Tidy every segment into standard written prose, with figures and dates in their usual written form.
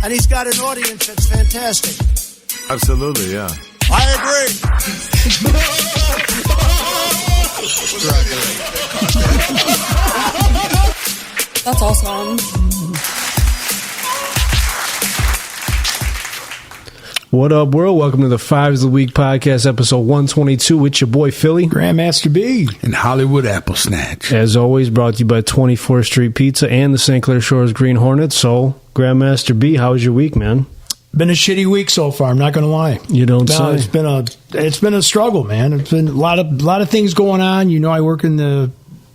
And he's got an audience that's fantastic. Absolutely, yeah. I agree. That's awesome. What up, world? Welcome to the 5's of the Week podcast, episode 122 with your boy Philly. Grandmaster B. And Hollywood Apple Snatch. As always, brought to you by 24th Street Pizza and the St. Clair Shores Green Hornets. So, Grandmaster B, how was your week, man? Been a shitty week so far, I'm not going to lie. You don't say. It's been a struggle, man. It's been a lot of things going on. You know, I work in the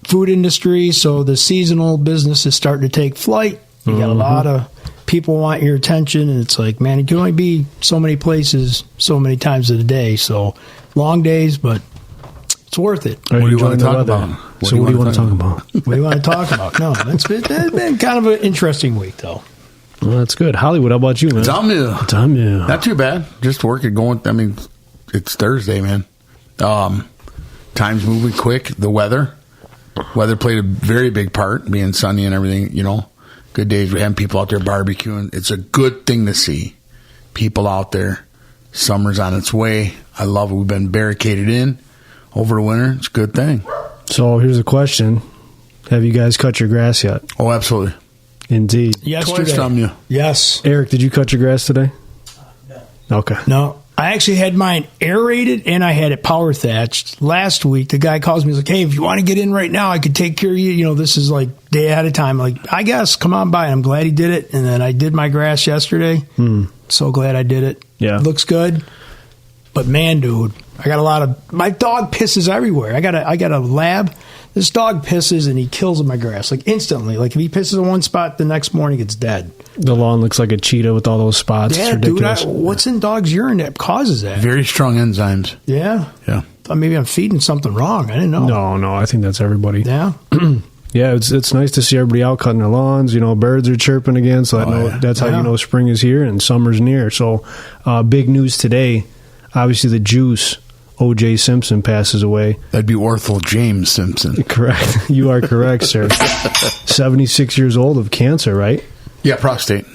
food industry, so the seasonal business is starting to take flight. You got a lot of people want your attention, and it's like, man, you can only be so many places so many times of the day. So long days, but it's worth it. What do you want to talk about? What do you want to talk about? What do you want to talk about? No, it's been kind of an interesting week, though. Well, that's good. Hollywood, how about you, man? Damn. Not too bad. Just working, going. I mean, it's Thursday, man. Time's moving quick. The weather played a very big part, being sunny and everything, you know. Good days. We're having people out there barbecuing. It's a good thing to see. People out there. Summer's on its way. I love it. We've been barricaded in over the winter. It's a good thing. So here's a question. Have you guys cut your grass yet? Oh, absolutely. Indeed. Yesterday. Twice from you. Yes. Eric, did you cut your grass today? No. Okay. No. I actually had mine aerated and I had it power thatched. Last week, the guy calls me. He's like, hey, if you want to get in right now, I could take care of you. You know, this is like day at a time. Like, I guess, come on by. And I'm glad he did it. And then I did my grass yesterday. So glad I did it. Yeah. Looks good. But man, dude, I got a lot of, my dog pisses everywhere. I got a lab. This dog pisses and he kills my grass, like instantly. Like if he pisses in one spot, the next morning it's dead. The lawn looks like a cheetah with all those spots. Yeah, it's ridiculous. Dude, what's in dog's urine that causes that? Very strong enzymes. Yeah. Yeah. Thought maybe I'm feeding something wrong. I didn't know. No, I think that's everybody. Yeah. Yeah, it's nice to see everybody out cutting their lawns. You know, birds are chirping again, so that's how you know spring is here and summer's near. So, big news today. Obviously, the Juice, O.J. Simpson, passes away. That'd be Orthel James Simpson. Correct. You are correct, sir. 76 years old of cancer, right? Yeah, prostate.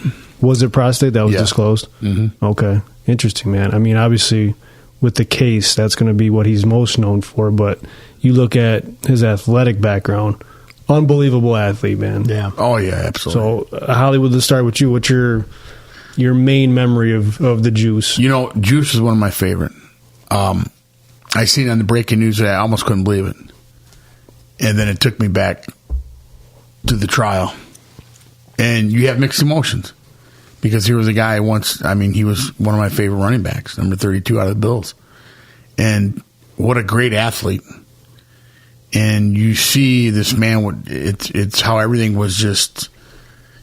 Was it prostate that was disclosed? Mm-hmm. Okay. Interesting, man. I mean, obviously, with the case, that's going to be what he's most known for. But you look at his athletic background, unbelievable athlete, man. Yeah. Oh, yeah, absolutely. So, Hollywood, let's start with you. What's your main memory of the Juice? You know, Juice is one of my favorite. I seen it on the breaking news today. I almost couldn't believe it. And then it took me back to the trial. And you have mixed emotions. Because he was a guy once, I mean, he was one of my favorite running backs, number 32 out of the Bills. And what a great athlete. And you see this man, it's how everything was just,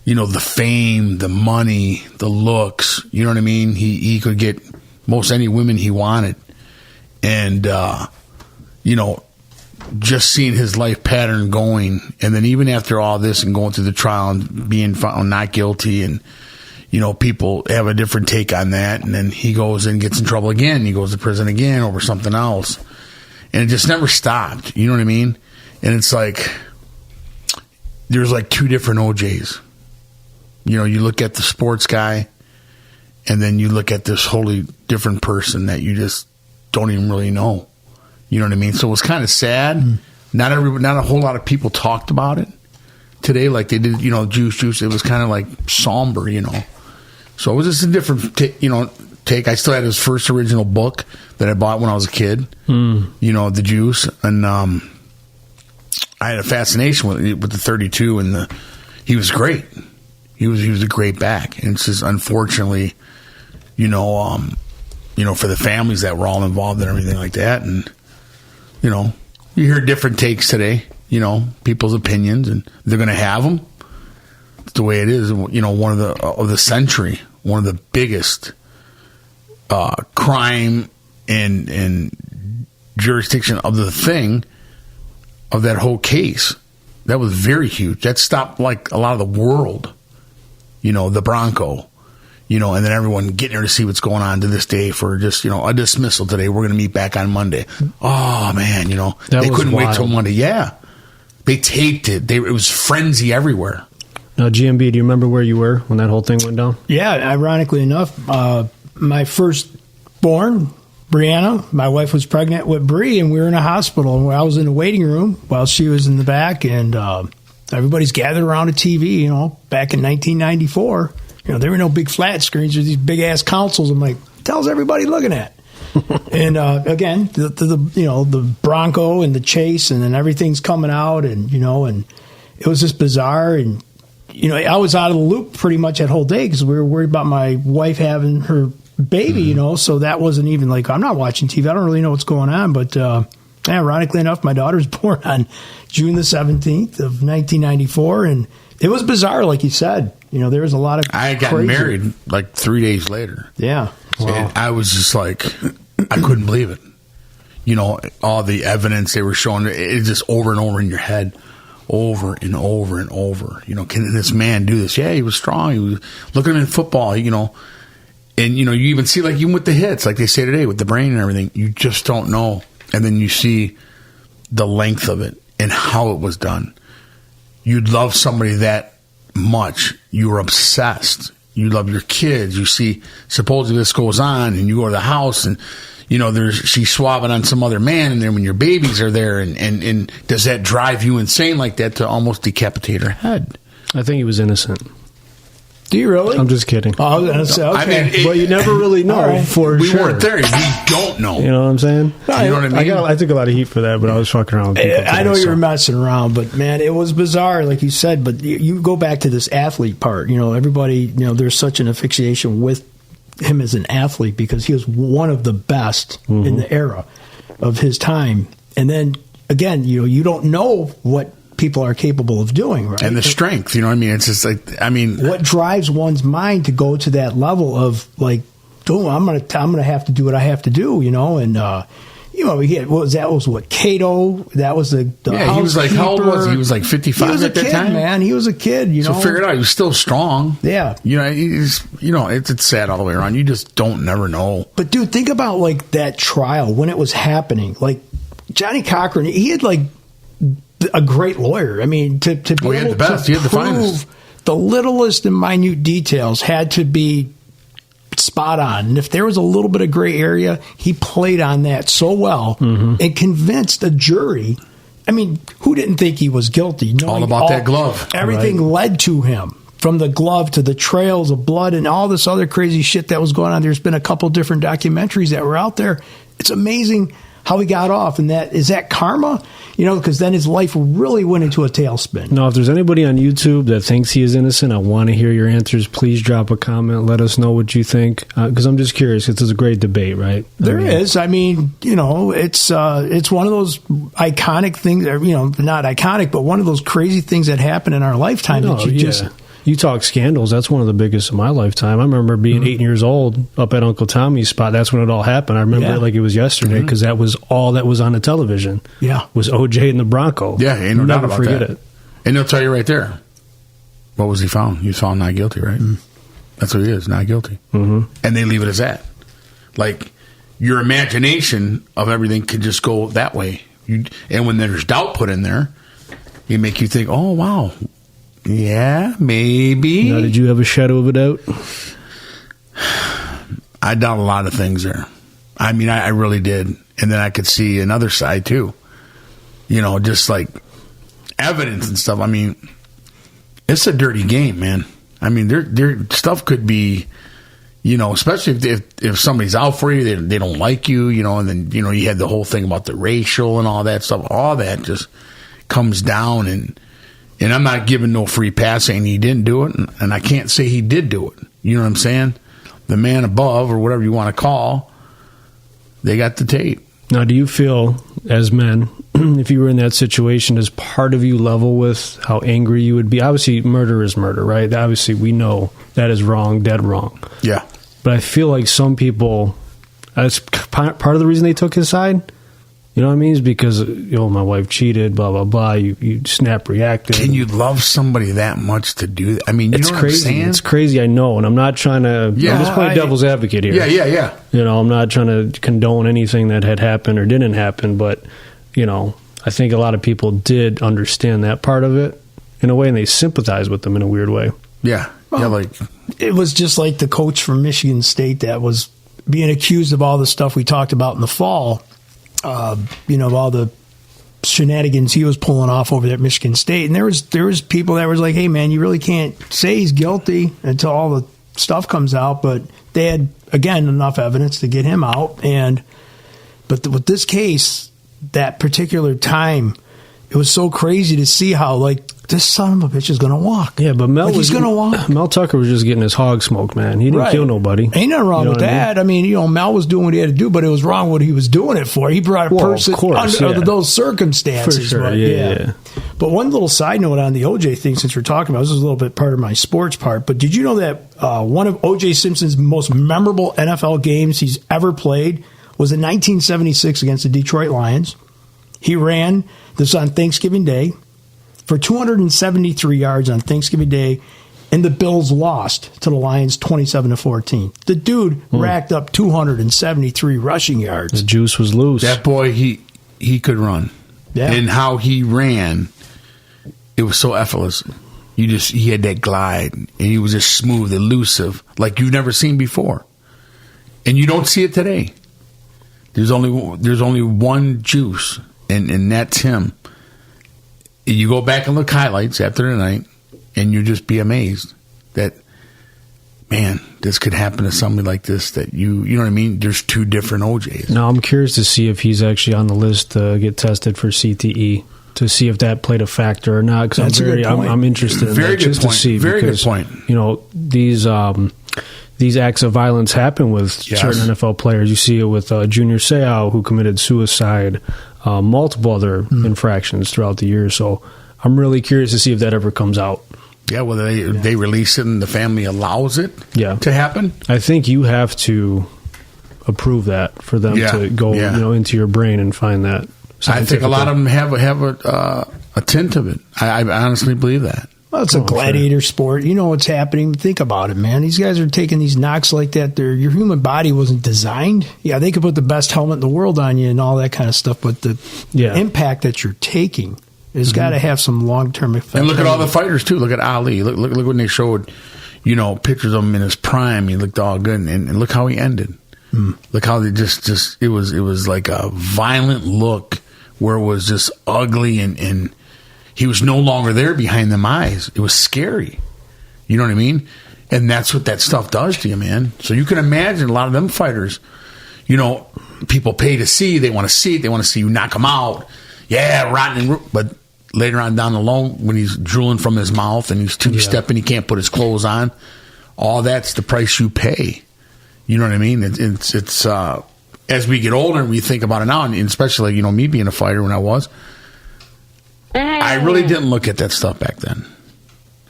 you know, the fame, the money, the looks, you know what I mean? He could get most any women he wanted. And, you know, just seeing his life pattern going. And then even after all this and going through the trial and being found not guilty and, you know, people have a different take on that. And then he goes and gets in trouble again. He goes to prison again over something else. And it just never stopped. You know what I mean? And it's like, there's like two different OJs. You know, you look at the sports guy and then you look at this wholly different person that you just don't even really know. You know what I mean? So it was kind of sad. Not a whole lot of people talked about it today like they did, you know, Juice. It was kind of like somber, you know. So it was just a different, take. I still had his first original book that I bought when I was a kid, you know, The Juice. And I had a fascination with the 32, and he was great. He was a great back. And it's just unfortunately, you know, for the families that were all involved and everything like that. And, you know, you hear different takes today, you know, people's opinions, and they're going to have them. It's the way it is. You know, one of the century, one of the biggest crime and jurisdiction of the thing, of that whole case. That was very huge. That stopped like a lot of the world, you know, the Bronco. You know, and then everyone getting there to see what's going on to this day for just, you know, a dismissal today. We're going to meet back on Monday. Oh, man, you know, they couldn't wait till Monday. Yeah. They taped it. It was frenzy everywhere. Now, GMB, do you remember where you were when that whole thing went down? Yeah, ironically enough, my firstborn, Brianna, my wife was pregnant with Bree, and we were in a hospital. And I was in the waiting room while she was in the back, and everybody's gathered around a TV. Back in 1994, there were no big flat screens. There were these big ass consoles. I'm like, what the hell's everybody looking at? And again, the Bronco and the Chase, and then everything's coming out, and and it was just bizarre. And I was out of the loop pretty much that whole day because we were worried about my wife having her baby, so that wasn't even like, I'm not watching TV. I don't really know what's going on. But ironically enough, my daughter was born on June the 17th of 1994, and it was bizarre, like you said. There was a lot of I got married like 3 days later. Yeah. Wow. And I was just like, I couldn't believe it. All the evidence they were showing, it's just over and over in your head. Over and over and over. Can this man do this? Yeah, he was strong. He was looking at football, and you even see, like, even with the hits, like they say today, with the brain and everything, you just don't know. And then you see the length of it and how it was done. You'd love somebody that much. You were obsessed. You love your kids. You see, supposedly this goes on, and you go to the house, and she's swabbing on some other man, and then when your babies are there, and does that drive you insane like that to almost decapitate her head? I think he was innocent. Do you really? I'm just kidding. Oh, I was going to say, okay. But you never really know for we sure. We weren't there. We don't know. You know what I'm saying? You know what I mean? I took a lot of heat for that, but I was fucking around with people today, I know you were messing around, but, man, it was bizarre, like you said. But you go back to this athlete part. Everybody, there's such an asphyxiation with him as an athlete because he was one of the best in the era of his time. And then, again, you don't know what people are capable of doing, right? And the strength, it's just like, what drives one's mind to go to that level of like, I'm gonna have to do what I have to do, and we had what Cato, that was the yeah, he was like, how old was he? He was like 55 at that time, man. He was a kid, So figure it out, he was still strong. Yeah, it's sad all the way around. You just don't never know. But dude, think about like that trial when it was happening. Like Johnny Cochran, he had like a great lawyer. I mean, to be able to prove the littlest and minute details had to be spot on. And if there was a little bit of gray area, he played on that so well and convinced a jury. I mean, who didn't think he was guilty? All about that glove. Everything led to him. From the glove to the trails of blood and all this other crazy shit that was going on. There's been a couple different documentaries that were out there. It's amazing how he got off, and is that karma? Because then his life really went into a tailspin. No, if there's anybody on YouTube that thinks he is innocent, I want to hear your answers. Please drop a comment. Let us know what you think, because I'm just curious. This is a great debate, right? There is. I mean, it's one of those iconic things. Not iconic, but one of those crazy things that happen in our lifetime. You talk scandals. That's one of the biggest of my lifetime. I remember being 8 years old up at Uncle Tommy's spot. That's when it all happened. I remember it like it was yesterday because that was all that was on the television. Yeah, was OJ and the Bronco. Yeah, ain't no doubt about forget that. It. And they'll tell you right there. What was he found? He was found not guilty, right? That's what he is, not guilty. And they leave it as that. Like your imagination of everything could just go that way. And when there's doubt put in there, it make you think, oh wow. Yeah, maybe. Now, did you have a shadow of a doubt? I doubt a lot of things there. I mean, I really did. And then I could see another side, too. Just like evidence and stuff. I mean, it's a dirty game, man. I mean, their stuff could be, especially if somebody's out for you, they don't like you, and then, you had the whole thing about the racial and all that stuff. All that just comes down and I'm not giving no free pass saying he didn't do it, and I can't say he did do it. You know what I'm saying? The man above, or whatever you want to call, they got the tape. Now, do you feel, as men, if you were in that situation, does part of you level with how angry you would be? Obviously, murder is murder, right? Obviously, we know that is wrong, dead wrong. Yeah. But I feel like some people, that's part of the reason they took his side. You know what I mean? It's because, my wife cheated, blah, blah, blah. You snap reacted. Can you love somebody that much to do that? I mean, it's crazy. It's crazy, I know. And I'm not trying to, I'm just playing devil's advocate here. Yeah. I'm not trying to condone anything that had happened or didn't happen. But, I think a lot of people did understand that part of it. in a way, and they sympathize with them in a weird way. Yeah. Like it was just like the coach from Michigan State that was being accused of all the stuff we talked about in the fall. All the shenanigans he was pulling off over there at Michigan State, and there was people that was like, "Hey, man, you really can't say he's guilty until all the stuff comes out." But they had again enough evidence to get him out. But with this case, that particular time, it was so crazy to see how like this son of a bitch is going to walk. Yeah, but he's going to walk. Mel Tucker was just getting his hog smoked, man. He didn't kill nobody. Ain't nothing wrong with that. I mean, Mel was doing what he had to do, but it was wrong what he was doing it for. He brought a person under those circumstances. For sure, yeah. But one little side note on the OJ thing, since we're talking about this, is a little bit part of my sports part. But did you know that one of OJ Simpson's most memorable NFL games he's ever played was in 1976 against the Detroit Lions? He ran this on Thanksgiving Day for 273 yards on Thanksgiving Day, and the Bills lost to the Lions 27-14. The dude racked up 273 rushing yards. The juice was loose. That boy, he could run. Yeah. And how he ran, it was so effortless. He had that glide, and he was just smooth, elusive, like you've never seen before. And you don't see it today. There's only one juice, and that's him. You go back and look highlights after the night, and you just be amazed that, man, this could happen to somebody like this. That you know what I mean? There's two different OJs. Now I'm curious to see if he's actually on the list to get tested for CTE, to see if that played a factor or not. Because I'm interested in Very that good just point. to see. Very because, good point. These acts of violence happen with certain NFL players. You see it with Junior Seau, who committed suicide, multiple other infractions throughout the year. So I'm really curious to see if that ever comes out. Yeah, whether they release it and the family allows it to happen. I think you have to approve that for them to go into your brain and find that. I think a lot of them have a tint of it. I honestly believe that. Well, it's a gladiator sport. You know what's happening. Think about it, man. These guys are taking these knocks like that. Your human body wasn't designed. Yeah, they could put the best helmet in the world on you and all that kind of stuff, but the impact that you're taking has got to have some long-term effect. And look at all the fighters, too. Look at Ali. Look when they showed, pictures of him in his prime. He looked all good, and look how he ended. Look how they just it was like a violent look where it was just ugly and he was no longer there behind them eyes. It was scary. You know what I mean? And that's what that stuff does to you, man. So you can imagine a lot of them fighters, people pay to see. They want to see it. They want to see you knock them out. Yeah, rotten. But later on down the line, when he's drooling from his mouth and he's two-stepping, he can't put his clothes on. All that's the price you pay. You know what I mean? It's as we get older and we think about it now, and especially, me being a fighter when I was, I really didn't look at that stuff back then.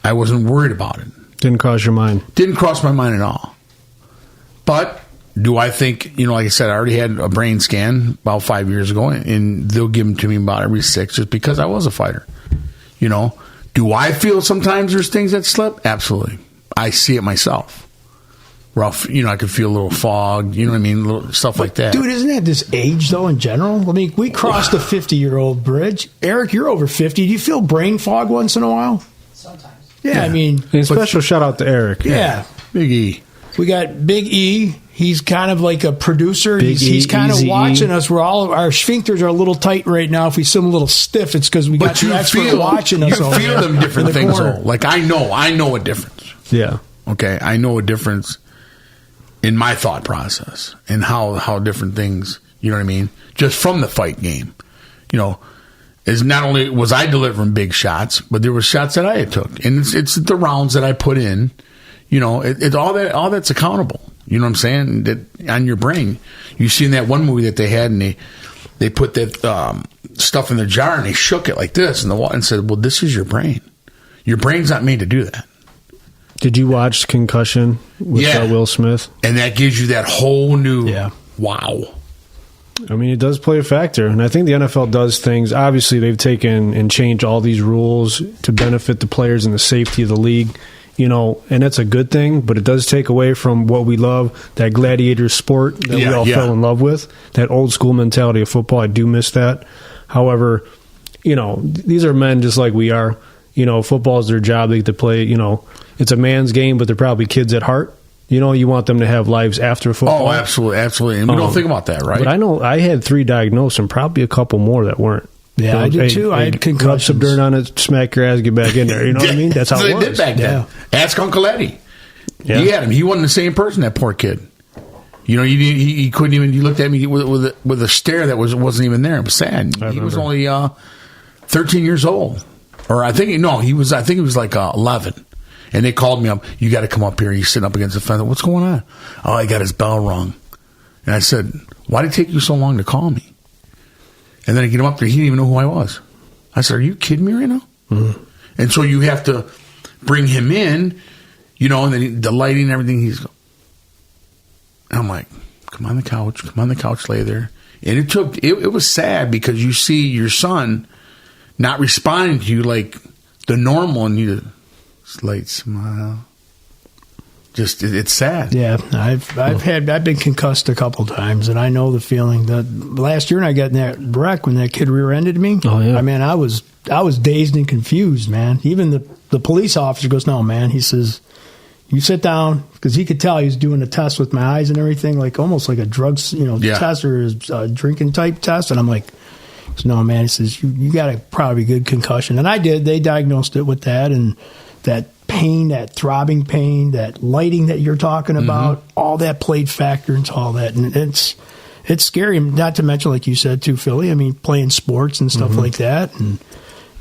I wasn't worried about it. Didn't cross your mind. Didn't cross my mind at all. But do I think, like I said, I already had a brain scan about 5 years ago, and they'll give them to me about every 6 just because I was a fighter. Do I feel sometimes there's things that slip? Absolutely. I see it myself. Rough, I could feel a little fog, you know what I mean? Little stuff like that. Dude, isn't that this age, though, in general? I mean, we crossed the 50-year-old bridge. Eric, you're over 50. Do you feel brain fog once in a while? Sometimes. Yeah, I mean... And special shout-out to Eric. Yeah. Big E. We got Big E. He's kind of like a producer. He's kind of watching us. We're all our sphincters are a little tight right now. If we seem a little stiff, it's because we got the expert watching us. You feel them different things, though. Like, I know a difference. Yeah. Okay? I know a difference in my thought process and how different things, you know what I mean? Just from the fight game, is not only was I delivering big shots, but there were shots that I had took, and it's the rounds that I put in, it's all that's accountable. You know what I'm saying? That on your brain, you seen that one movie that they had, and they put that stuff in the jar and they shook it like this in the water and said, "Well, this is your brain. Your brain's not made to do that." Did you watch Concussion with Will Smith? And that gives you that whole new wow. I mean, it does play a factor. And I think the NFL does things. Obviously, they've taken and changed all these rules to benefit the players and the safety of the league. And that's a good thing, but it does take away from what we love, that gladiator sport that we all fell in love with, that old school mentality of football. I do miss that. However, these are men just like we are. football is their job. They get to play, it's a man's game, but they're probably kids at heart. You want them to have lives after football. Oh, absolutely. And we don't think about that, right? But I know I had 3 diagnosed and probably a couple more that weren't. Yeah, I did too. I had concussions. Rub some dirt on it, smack your ass, get back in there. You know what I mean? That's how it was. They did back then. Ask Uncle Eddie. Yeah. He had him. He wasn't the same person, that poor kid. He couldn't even. You looked at me with a stare that wasn't even there. It was sad. He was only 13 years old, or I think he was like 11. And they called me up. You got to come up here. He's sitting up against the fence. What's going on? Oh, he got his bell rung. And I said, why did it take you so long to call me? And then I get him up there. He didn't even know who I was. I said, are you kidding me right now? Mm-hmm. And so you have to bring him in, and then the lighting and everything. I'm like, come on the couch, lay there. And it was sad because you see your son not responding to you like the normal, and you slight smile. Just it's sad. Yeah, I've been concussed a couple times, and I know the feeling. That last year when I got in that wreck when that kid rear-ended me. Oh yeah. I mean, I was dazed and confused, man. Even the police officer goes, "No, man." He says, "You sit down," because he could tell he was doing a test with my eyes and everything, like almost like a drugs, test or a drinking type test. And I'm like, "No, man." He says, "You got a probably good concussion," and I did. They diagnosed it with that, and that pain, that throbbing pain, that lighting that you're talking about, all that played factor into all that. And it's scary, not to mention, like you said too, Philly, I mean, playing sports and stuff like that. And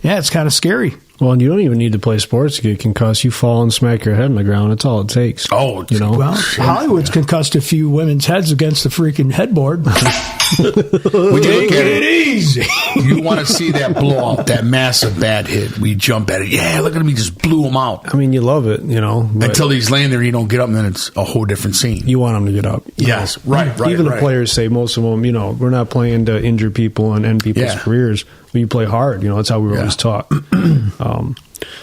yeah, it's kind of scary. Well, and you don't even need to play sports to get concussed. You fall and smack your head on the ground. That's all it takes. Oh, Well, Hollywood's concussed a few women's heads against the freaking headboard. When you look at it easy. You want to see that blowout, that massive bad hit. We jump at it. Yeah, look at him. He just blew him out. I mean, you love it, Until he's laying there and you don't get up, and then it's a whole different scene. You want him to get up. Yes, right. Even the players say, most of them, we're not playing to injure people and end people's careers. We play hard. That's how we were always taught.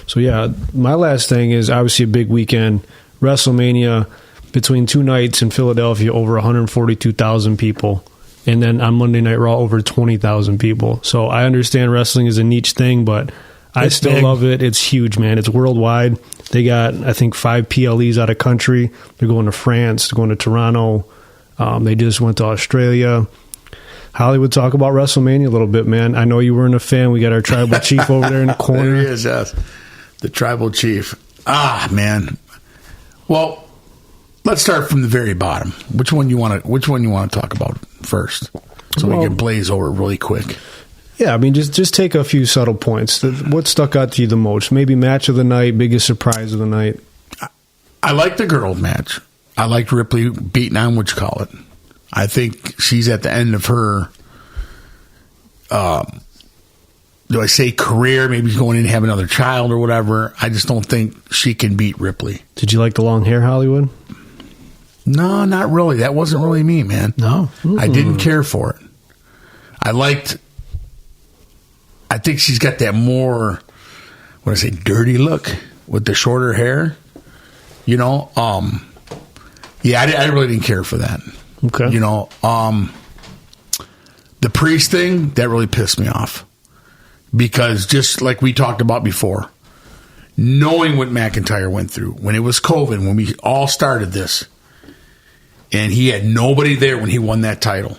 So, yeah, my last thing is obviously a big weekend. WrestleMania between 2 nights in Philadelphia, over 142,000 people. And then on Monday Night Raw, over 20,000 people. So I understand wrestling is a niche thing, but I still love it. It's huge, man. It's worldwide. They got, I think, 5 PLEs out of country. They're going to France. They're going to Toronto. They just went to Australia. Hollywood, talk about WrestleMania a little bit, man. I know you weren't a fan. We got our tribal chief over there in the corner. There he is, yes. The tribal chief. Man. Well, let's start from the very bottom. Which one you want to talk about first, so we can blaze over really quick? Yeah, I mean, just take a few subtle points. What stuck out to you the most? Maybe match of the night, biggest surprise of the night. I like the girl match. I liked Ripley beating on it. I think she's at the end of her, do I say career? Maybe she's going in to have another child or whatever. I just don't think she can beat Ripley. Did you like the long hair, Hollywood? No, not really. That wasn't really me, man. No. Mm-mm. I didn't care for it. I think she's got that more, dirty look with the shorter hair. I really didn't care for that. Okay. The Priest thing, that really pissed me off. Because just like we talked about before, knowing what McIntyre went through, when it was COVID, when we all started this, and he had nobody there when he won that title,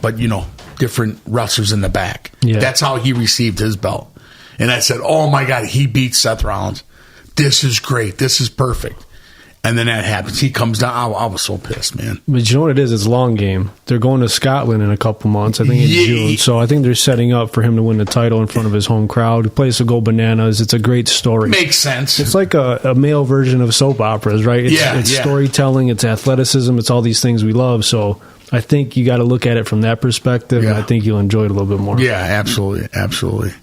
but, different wrestlers in the back. Yeah. That's how he received his belt. And I said, oh, my God, he beat Seth Rollins. This is great. This is perfect. And then that happens. He comes down. I was so pissed, man. But you know what it is? It's a long game. They're going to Scotland in a couple months, I think in June. So I think they're setting up for him to win the title in front of his home crowd. The place will go bananas. It's a great story. Makes sense. It's like a male version of soap operas, right? It's storytelling. It's athleticism. It's all these things we love. So I think you got to look at it from that perspective, and I think you'll enjoy it a little bit more. Yeah, absolutely. Absolutely.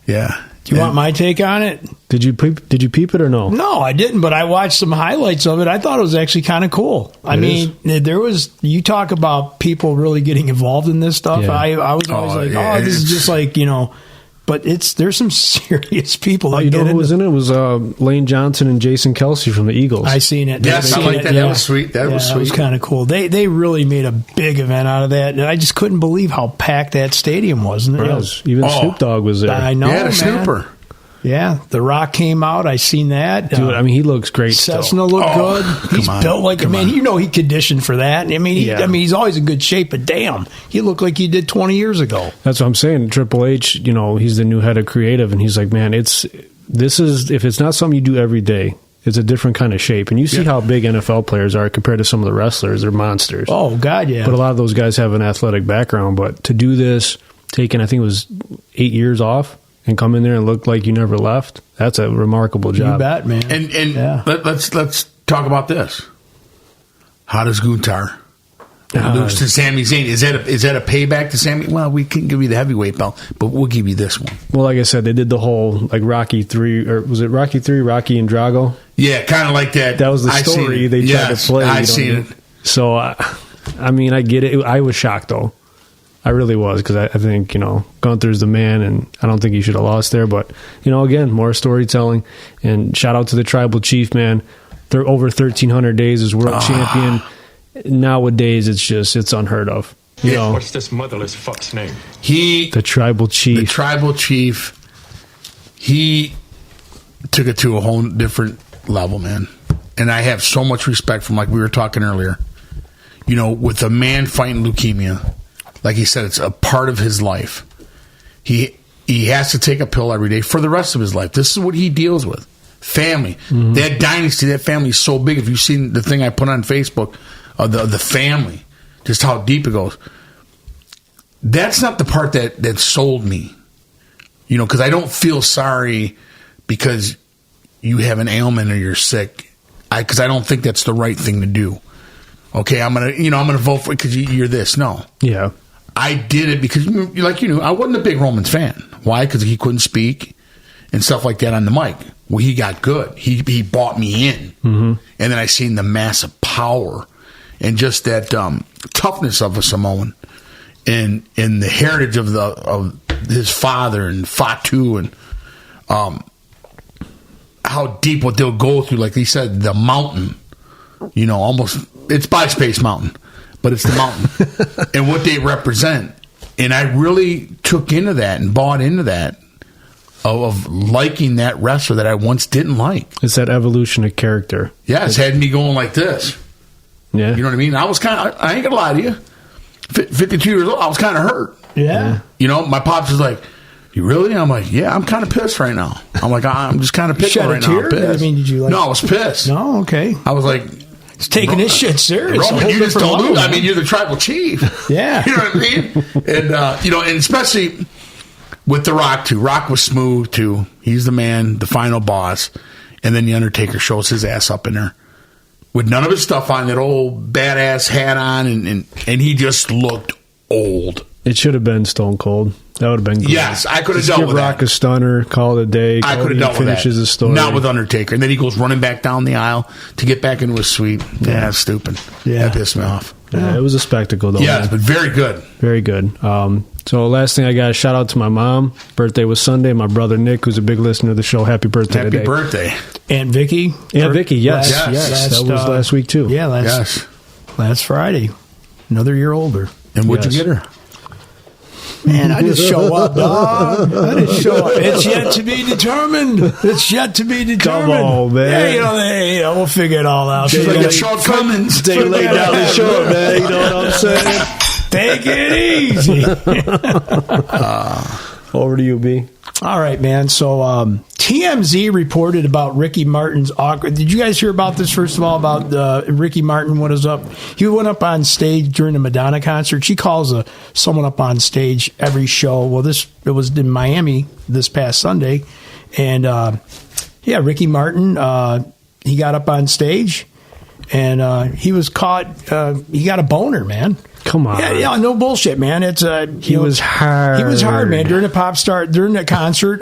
Yeah. Do you want my take on it? Did you peep it or no? No, I didn't, but I watched some highlights of it. I thought it was actually kind of cool. You talk about people really getting involved in this stuff. Yeah. I was always this is just like, but there's some serious people. Oh, you know who was in it? It was Lane Johnson and Jason Kelsey from the Eagles. I seen it. Yes, I like that. Yeah. That was sweet. That was sweet. That was kind of cool. They really made a big event out of that, and I just couldn't believe how packed that stadium was. Even Snoop Dogg was there. I know, Snooper. Yeah, The Rock came out. I seen that. Dude, I mean, he looks great. Cessna looked good. He's built like a man. You know, he conditioned for that. I mean, he's always in good shape. But damn, he looked like he did 20 years ago. That's what I'm saying. Triple H, you know, he's the new head of creative, and he's like, man, if it's not something you do every day, it's a different kind of shape. And you see how big NFL players are compared to some of the wrestlers. They're monsters. Oh God, yeah. But a lot of those guys have an athletic background. But to do this, taking I think it was 8 years off. And come in there and look like you never left. That's a remarkable job. You bet, man. And let's talk about this. How does Gunther lose to Sami Zayn? Is that a payback to Sami? Well, we couldn't give you the heavyweight belt, but we'll give you this one. Well, like I said, they did the whole like Rocky 3, or was it Rocky 3? Rocky and Drago. Yeah, kind of like that. That was the story they tried to play. I seen it. So, I mean, I get it. I was shocked though. I really was, because I think, you know, Gunther's the man, and I don't think he should have lost there. But, you know, again, more storytelling. And shout out to the Tribal Chief, man. They're over 1,300 days as world champion. Nowadays, it's unheard of. You know, what's this motherless fuck's name? The Tribal Chief. The Tribal Chief. He took it to a whole different level, man. And I have so much respect for him, like we were talking earlier. You know, with a man fighting leukemia, like he said, it's a part of his life. He has to take a pill every day for the rest of his life. This is what he deals with. Family. Mm-hmm. That dynasty, that family is so big. If you've seen the thing I put on Facebook, the family, just how deep it goes. That's not the part that sold me. You know, because I don't feel sorry because you have an ailment or you're sick. Because I don't think that's the right thing to do. Okay, I'm gonna vote for it because you're this. No. Yeah. I did it because, like you knew, I wasn't a big Romans fan. Why? Because he couldn't speak and stuff like that on the mic. Well, he got good. He bought me in. Mm-hmm. And then I seen the massive power and just that toughness of a Samoan and the heritage of his father and Fatu and how deep what they'll go through. Like he said, the mountain, you know, almost, it's by Space Mountain. But it's the mountain and what they represent. And I really took into that and bought into that of liking that wrestler that I once didn't like. It's that evolution of character. Yeah, it's had me going like this. Yeah. You know what I mean? I was I ain't going to lie to you. 52 years old, I was kind of hurt. Yeah. You know, my pops was like, you really? I'm like, yeah, I'm kind of pissed right now. I'm like, I'm just kind of pissed right now. I'm pissed. I mean, did you like... No, I was pissed. No, okay. I was like... He's taking this shit serious. Roman, you just don't lose. I mean, you're the Tribal Chief. Yeah. You know what I mean? And, you know, and especially with The Rock, too. Rock was smooth, too. He's the man, the final boss. And then The Undertaker shows his ass up in there with none of his stuff on, that old badass hat on, and he just looked old. It should have been Stone Cold. That would have been good. Yes, I could have dealt with Rock that. a stunner, call it a day. I could have dealt with that. Finishes his story. Not with Undertaker. And then he goes running back down the aisle to get back into his suite. Yeah, that's stupid. Yeah. That pissed me off. Yeah, it was a spectacle, though. Yes, man. but very good. Very good. So last thing I got, a shout out to my mom. Birthday was Sunday. My brother Nick, who's a big listener to the show. Happy birthday today. Happy birthday. Aunt Vicky. Aunt Vicky, yes. That was last week, too. Yeah, last Friday. Another year older. And what'd you get her? Man, I just show up, dog. I just show up. It's yet to be determined. It's yet to be determined. Come on, man. Yeah, we'll figure it all out. She's like a shortcomings. They laid down the show, man. You know what I'm saying? Take it easy. Over to you, B. All right, man. So TMZ reported about Ricky Martin's awkward. Did you guys hear about this, first of all, about Ricky Martin? What is up? He went up on stage during the Madonna concert. She calls someone up on stage every show. Well, it was in Miami this past Sunday. And, Ricky Martin, he got up on stage, and he was caught. He got a boner, man. Come on. Yeah, no bullshit, man. It's he was hard. He was hard, man. During the concert,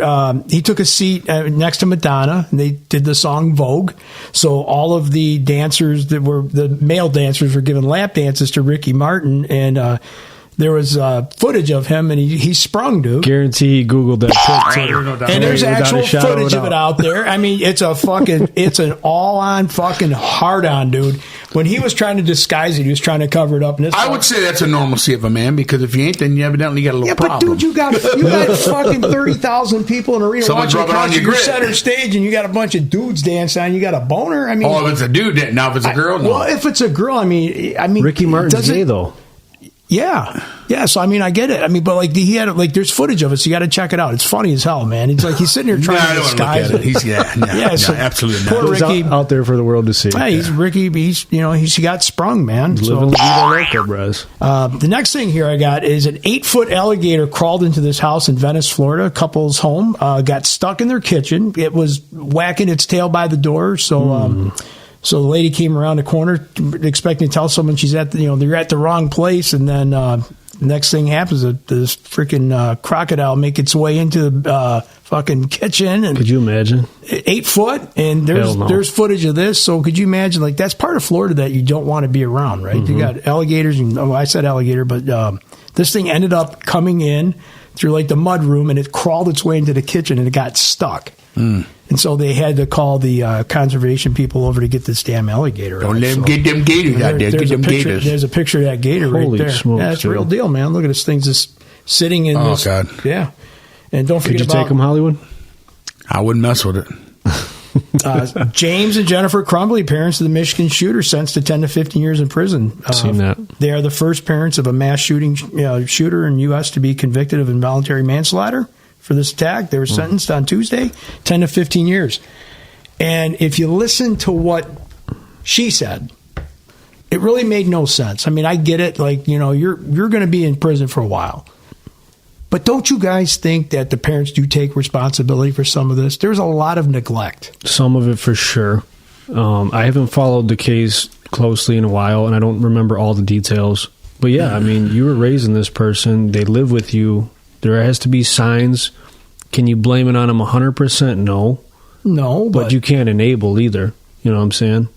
he took a seat next to Madonna, and they did the song Vogue. So all of the dancers the male dancers were giving lap dances to Ricky Martin, and there was footage of him, and he sprung, dude. Guarantee he Googled that pic, too. And there's actual footage of it out there. I mean, it's an all-on fucking hard-on, dude. When he was trying to disguise it, he was trying to cover it up. And I would say that's a normalcy of a man, because if you ain't, then you evidently got a little problem. Yeah, but dude, you got fucking 30,000 people in an arena Someone's watching rubbing on your your grid. center stage, and you got a bunch of dudes dancing, and you got a boner. I mean, if it's a dude, then now if it's a girl, no. Well, if it's a girl, I mean, Ricky Martin's gay, though. Yeah. So I mean, I get it. I mean, but like he had there's footage of it, so you got to check it out. It's funny as hell, man. It's like he's sitting there trying to disguise it. He's so absolutely not. Poor Ricky out there for the world to see. Hey, he's Ricky. He got sprung, man. Living la vida loca, bros. The next thing here I got is an 8-foot alligator crawled into this house in Venice, Florida. A couple's home got stuck in their kitchen. It was whacking its tail by the door, so. So the lady came around the corner expecting to tell someone she's at they're at the wrong place, and then next thing happens, this freaking crocodile make its way into the fucking kitchen. And could you imagine? 8 foot, and there's footage of this. So could you imagine? Like, that's part of Florida that you don't want to be around, right? You got alligators, and I said alligator, but this thing ended up coming in through like the mud room, and it crawled its way into the kitchen, and it got stuck. And so they had to call the conservation people over to get this damn alligator. Don't let them get them gators out there. Get them gators. There's a picture of that gator right there. Smokes, yeah, it's a real deal, man. Look at this thing just sitting in this. Oh, God. Yeah. And don't forget Could you take him, Hollywood? I wouldn't mess with it. James and Jennifer Crumbly, parents of the Michigan shooter, sentenced to 10 to 15 years in prison. Seen that. They are the first parents of a mass shooting shooter in U.S. to be convicted of involuntary manslaughter for this attack. They were sentenced on Tuesday, 10 to 15 years. And if you listen to what she said, it really made no sense. I mean, I get it. Like, you're going to be in prison for a while. But don't you guys think that the parents do take responsibility for some of this? There's a lot of neglect. Some of it for sure. I haven't followed the case closely in a while, and I don't remember all the details. But yeah, I mean, you were raising this person. They live with you. There has to be signs. Can you blame it on them 100%? No. No. But you can't enable either. You know what I'm saying?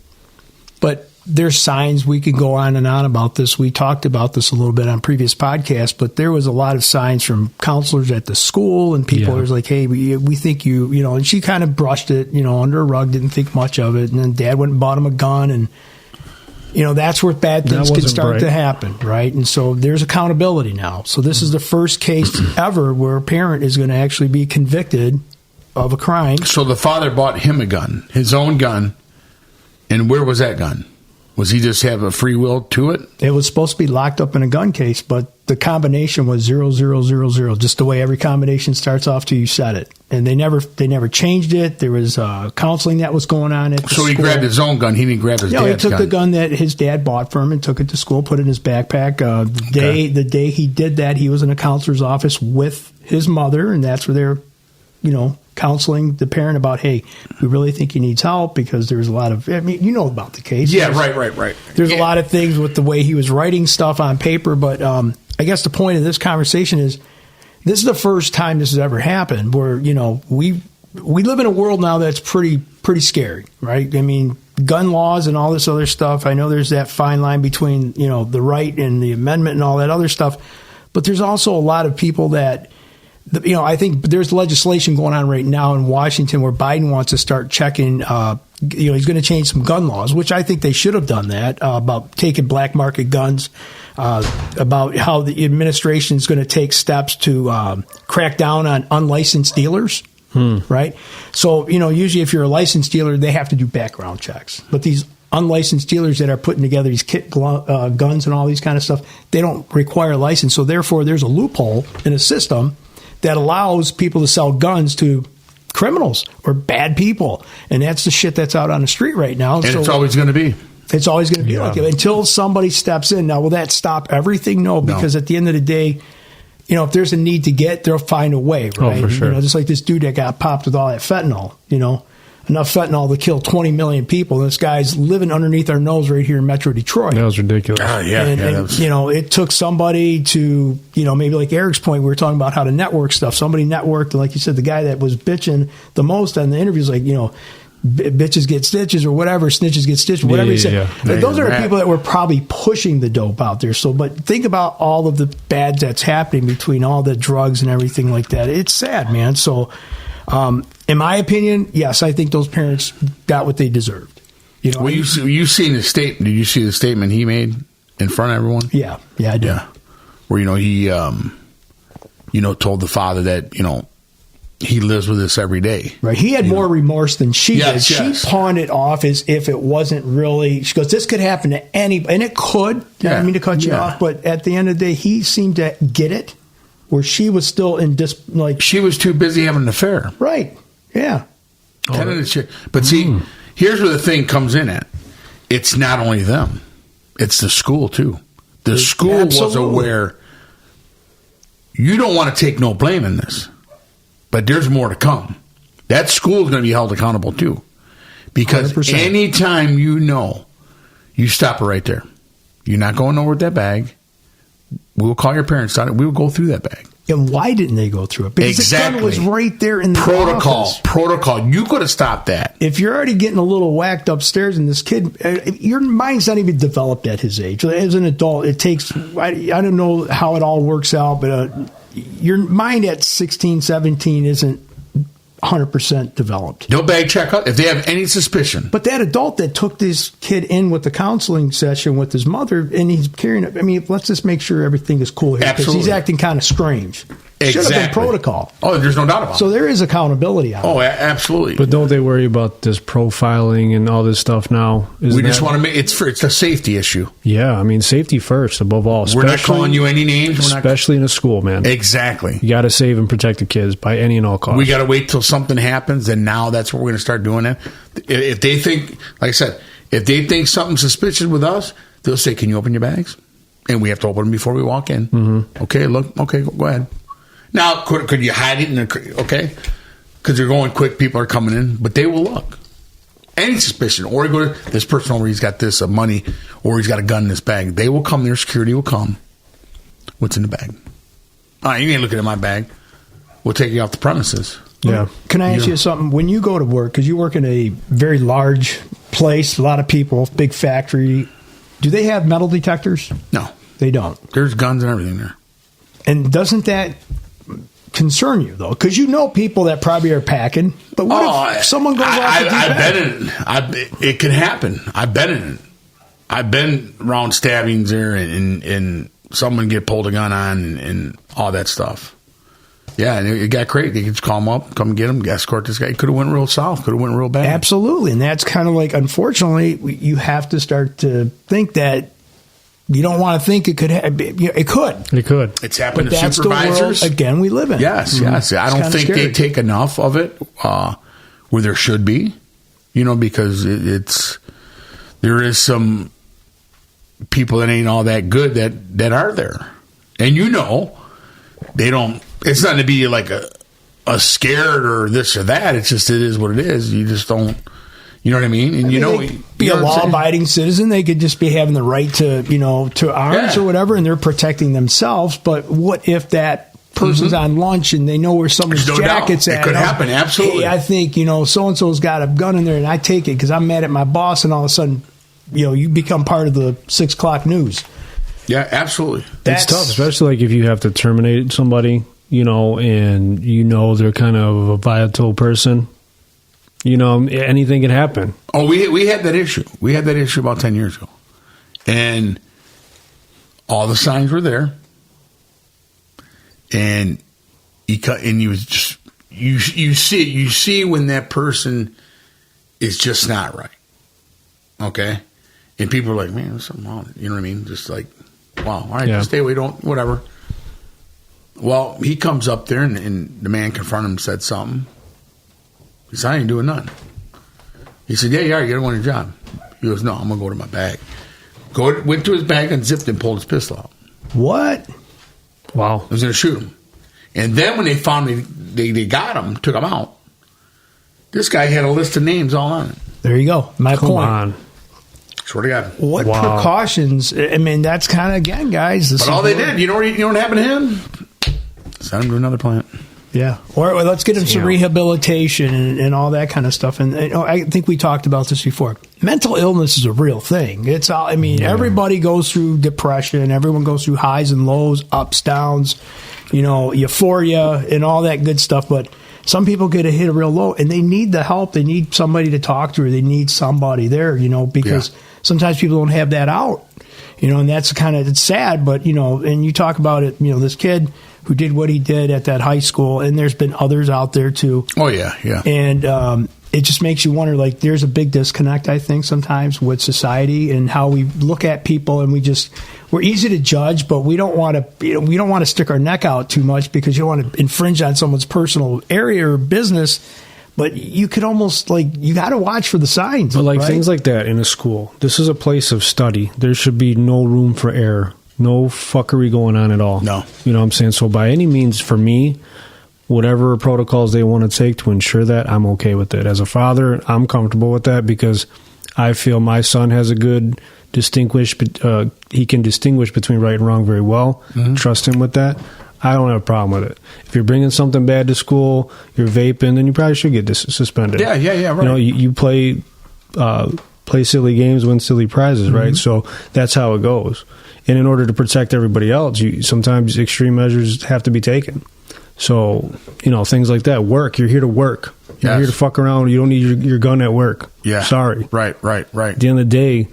But there's signs. We could go on and on about this. We talked about this a little bit on previous podcasts, but there was a lot of signs from counselors at the school, and people was like, hey, we think and she kind of brushed it, under a rug, didn't think much of it. And then dad went and bought him a gun, and that's where bad things can start to happen, right? And so there's accountability now. So this is the first case ever where a parent is going to actually be convicted of a crime. So the father bought him a gun, his own gun, and where was that gun? Was he just have a free will to it? It was supposed to be locked up in a gun case, but the combination was 0000, just the way every combination starts off till you set it. And they never changed it. There was counseling that was going on at the school. So he grabbed his own gun. He didn't grab his dad's gun. He took the gun that his dad bought for him and took it to school, put it in his backpack. The day he did that, he was in a counselor's office with his mother, and that's where they're, counseling the parent about, hey, we really think he needs help because there's a lot of, about the case. Yeah, right. There's a lot of things with the way he was writing stuff on paper, but I guess the point of this conversation is this is the first time this has ever happened where, we live in a world now that's pretty scary, right? I mean, gun laws and all this other stuff. I know there's that fine line between, the right and the amendment and all that other stuff, but there's also a lot of people that, I think there's legislation going on right now in Washington where Biden wants to start checking, he's going to change some gun laws, which I think they should have done that, about taking black market guns, about how the administration is going to take steps to crack down on unlicensed dealers, right? So, usually if you're a licensed dealer, they have to do background checks. But these unlicensed dealers that are putting together these kit guns and all these kind of stuff, they don't require a license. So therefore, there's a loophole in a system that allows people to sell guns to criminals or bad people. And that's the shit that's out on the street right now. And so it's always going to be. It's always going to be like it until somebody steps in. Now, will that stop everything? No, because at the end of the day, if there's a need to get, they'll find a way, right? Oh, for sure. Just like this dude that got popped with all that fentanyl, enough fentanyl to kill 20 million people. And this guy's living underneath our nose right here in Metro Detroit. That was ridiculous. It took somebody to, maybe like Eric's point, we were talking about how to network stuff. Somebody networked, and like you said, the guy that was bitching the most on the interviews, like, bitches get stitches or whatever, snitches get stitches, whatever you say. Yeah. Those are the people that were probably pushing the dope out there. So, but think about all of the bad that's happening between all the drugs and everything like that. It's sad, man. So, in my opinion, yes, I think those parents got what they deserved. You know, well, you seen the statement? Did you see the statement he made in front of everyone? Yeah, I did. Yeah, where he told the father that he lives with this every day. Right. He had more remorse than she did. Yes. She pawned it off as if it wasn't really. She goes, this could happen to any, and it could. I don't mean to cut you off, but at the end of the day, he seemed to get it, where she was still in she was too busy having an affair. Right. Yeah. But see, here's where the thing comes in at. It's not only them. It's the school, too. The school was aware. You don't want to take no blame in this. But there's more to come. That school is going to be held accountable, too. Because 100%. anytime you stop it right there. You're not going nowhere with that bag. We will call your parents on it. We will go through that bag. And why didn't they go through it? Because exactly. the gun was right there in the office. Protocol. You could have stopped that. If you're already getting a little whacked upstairs and this kid, your mind's not even developed at his age. As an adult, it takes, I don't know how it all works out, but your mind at 16, 17 isn't 100% developed. No bag check up if they have any suspicion. But that adult that took this kid in with the counseling session with his mother, and he's carrying it. I mean, let's just make sure everything is cool here, because he's acting kind of strange. Should have been protocol. Oh, there's no doubt about it. So there is accountability out there. Oh, absolutely. But don't they worry about this profiling and all this stuff now? We just want to make it's a safety issue. Yeah, I mean, safety first, above all. We're not calling you any names. Especially in a school, man. Exactly. You got to save and protect the kids by any and all costs. We got to wait till something happens, and now that's what we're going to start doing. It. If they think, like I said, if they think something's suspicious with us, they'll say, "Can you open your bags?" And we have to open them before we walk in. Mm-hmm. Okay, look. Okay, go ahead. Now, could you hide it? Okay, because they're going quick. People are coming in, but they will look. Any suspicion, or go to this person over, he's got this money, or he's got a gun in this bag. They will come. Their security will come. What's in the bag? All right, you ain't looking at my bag. We'll take you off the premises. Yeah. Can I ask you something? When you go to work, because you work in a very large place, a lot of people, big factory, do they have metal detectors? No, they don't. There's guns and everything there. And doesn't that concern you, though? Because you know people that probably are packing. But what if someone goes off the deep end? I've been in it. It can happen. I've been in it. I've been around stabbings there and someone get pulled a gun on and all that stuff. Yeah, and it got crazy. They could just call them up, come get them, escort this guy. It could have went real south. Could have went real bad. Absolutely. And that's kind of like, unfortunately, you have to start to think that you don't want to think it could happen. It could. It could. It's happened but to that's supervisors. The world, again, we live in. Yes, yes. I don't think they take enough of it where there should be, because there is some people that ain't all that good that are there. And they don't, it's not to be like a scared or this or that. It's just, it is what it is. You just don't, you know what I mean? And be a law-abiding citizen. They could just be having the right to arms or whatever, and they're protecting themselves. But what if that person's on lunch and they know where someone's jacket's at? It could happen, absolutely. Hey, I think, so-and-so's got a gun in there, and I take it because I'm mad at my boss, and all of a sudden, you become part of the 6 o'clock news. Yeah, absolutely. It's tough, especially like if you have to terminate somebody, and they're kind of a volatile person. Anything can happen. Oh, we had that issue. We had that issue about 10 years ago. And all the signs were there. And you was just you see when that person is just not right. Okay? And people are like, man, there's something wrong. You know what I mean? Just like, wow, all right, just stay away, don't, whatever. Well, he comes up there and the man confronted him and said something. He said, I ain't doing nothing. He said, yeah, you are. You don't want your job. He goes, no, I'm going to go to my bag. Went to his bag and zipped and pulled his pistol out. What? Wow. I was going to shoot him. And then when they found me, they got him, took him out. This guy had a list of names all on it. There you go. My Come point. on. Swear to God. What precautions? I mean, that's kind of, again, guys. But all they did, you know what happened to him? Sent him to another plant. Yeah. Or let's get them some rehabilitation and all that kind of stuff. And I think we talked about this before. Mental illness is a real thing. It's all, I mean, everybody goes through depression. Everyone goes through highs and lows, ups, downs, euphoria and all that good stuff. But some people get hit a real low and they need the help. They need somebody to talk to, or they need somebody there, because sometimes people don't have that out, and that's it's sad. But, and you talk about it, this kid who did what he did at that high school, and there's been others out there too. Oh, yeah, yeah. And it just makes you wonder, there's a big disconnect, I think, sometimes with society and how we look at people, and we're easy to judge, but we don't want to, we don't want to stick our neck out too much because you don't want to infringe on someone's personal area or business. But you could almost, you got to watch for the signs. But right? things like that in a school, this is a place of study. There should be no room for error. No fuckery going on at all. No. You know what I'm saying? So by any means, for me, whatever protocols they want to take to ensure that, I'm okay with it. As a father, I'm comfortable with that because I feel my son has a good he can distinguish between right and wrong very well. Mm-hmm. Trust him with that. I don't have a problem with it. If you're bringing something bad to school, you're vaping, then you probably should get suspended. Yeah, right. You play silly games, win silly prizes, right? So that's how it goes. And in order to protect everybody else, sometimes extreme measures have to be taken. So, things like that. Work. You're here to work. You're here to fuck around. You don't need your gun at work. Yeah. Sorry. Right. At the end of the day,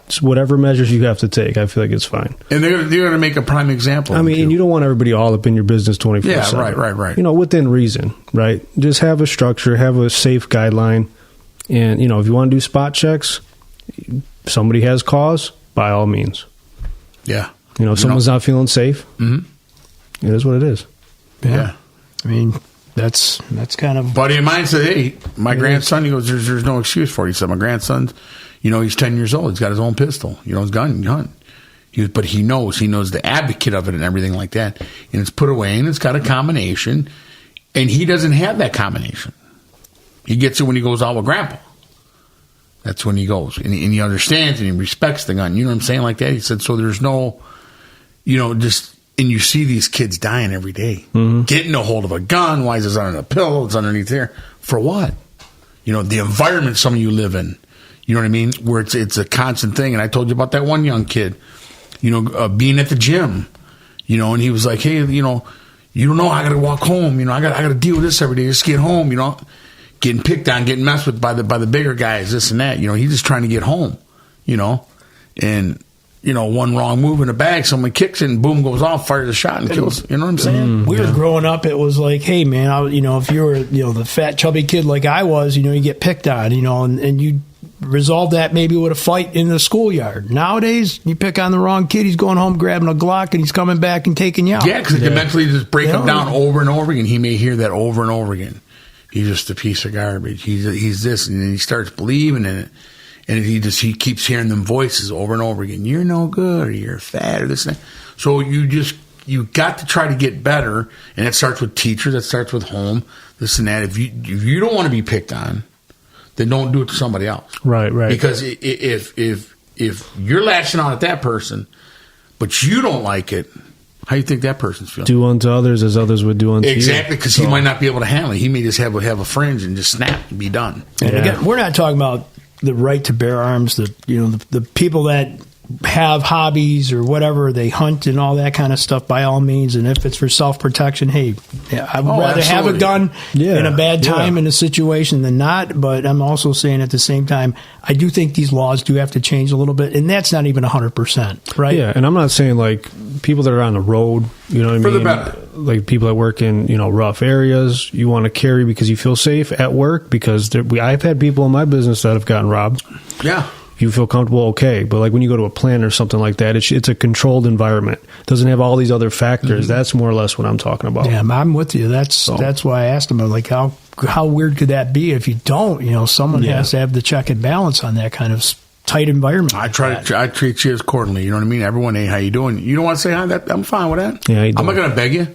it's whatever measures you have to take, I feel like it's fine. And they're going to make a prime example. I mean, and you don't want everybody all up in your business 24/7. Yeah, right. Within reason, right? Just have a structure, have a safe guideline. And, if you want to do spot checks, somebody has cause, by all means. Yeah. If someone's not feeling safe, it is what it is. Yeah. I mean, that's kind of... Buddy of mine said, hey, my grandson, he goes, there's no excuse for it. He said, my grandson's, he's 10 years old. He's got his own pistol, his gun, hunt. But he knows the advocate of it and everything like that. And it's put away and it's got a combination. And he doesn't have that combination. He gets it when he goes out with grandpa. That's when he goes. And he understands and he respects the gun. You know what I'm saying? Like that. He said, so there's no, and you see these kids dying every day. Mm-hmm. Getting a hold of a gun. Why is it under a pillow? It's underneath there. For what? The environment some of you live in. You know what I mean? Where it's a constant thing. And I told you about that one young kid, being at the gym, and he was like, hey, you don't know, I got to walk home. I got to deal with this every day. Just get home, getting picked on, getting messed with by the bigger guys, this and that. He's just trying to get home, and, one wrong move in the bag, someone kicks it and boom, goes off, fires a shot and kills. You know what I'm saying? We were growing up, it was like, hey, man, if you were, the fat, chubby kid like I was, you get picked on, and you resolve that maybe with a fight in the schoolyard. Nowadays, you pick on the wrong kid, he's going home grabbing a Glock and he's coming back and taking you out. Yeah, because it can mentally just break him down over and over again. He may hear that over and over again. He's just a piece of garbage. He's this, and then he starts believing in it, and he keeps hearing them voices over and over again. You're no good, or you're fat, or this and that. So you got to try to get better, and it starts with teachers, it starts with home, this and that. If you don't want to be picked on, then don't do it to somebody else. Right. Because if you're lashing out at that person, but you don't like it, how do you think that person's feeling? Do unto others as others would do unto you. Exactly, because he might not be able to handle it. He may just have a fringe and just snap and be done. And again, we're not talking about the right to bear arms. The people that have hobbies or whatever, they hunt and all that kind of stuff, by all means. And if it's for self-protection, hey, I would rather have a gun in a bad time in a situation than not. But I'm also saying at the same time, I do think these laws do have to change a little bit, and that's not even 100%, right? Yeah, and I'm not saying people that are on the road, you know what I mean? For the better. Like people that work in, rough areas, you want to carry because you feel safe at work, because I've had people in my business that have gotten robbed. Yeah. You feel comfortable, okay. But when you go to a plant or something like that, it's a controlled environment. It doesn't have all these other factors. Mm-hmm. That's more or less what I'm talking about. Yeah, I'm with you. That's why I asked him, how weird could that be if you don't? Someone has to have the check and balance on that kind of tight environment. I treat you as accordingly. You know what I mean? Everyone, hey, how you doing? You don't want to say hi? I'm fine with that. Yeah, I'm not going to beg you.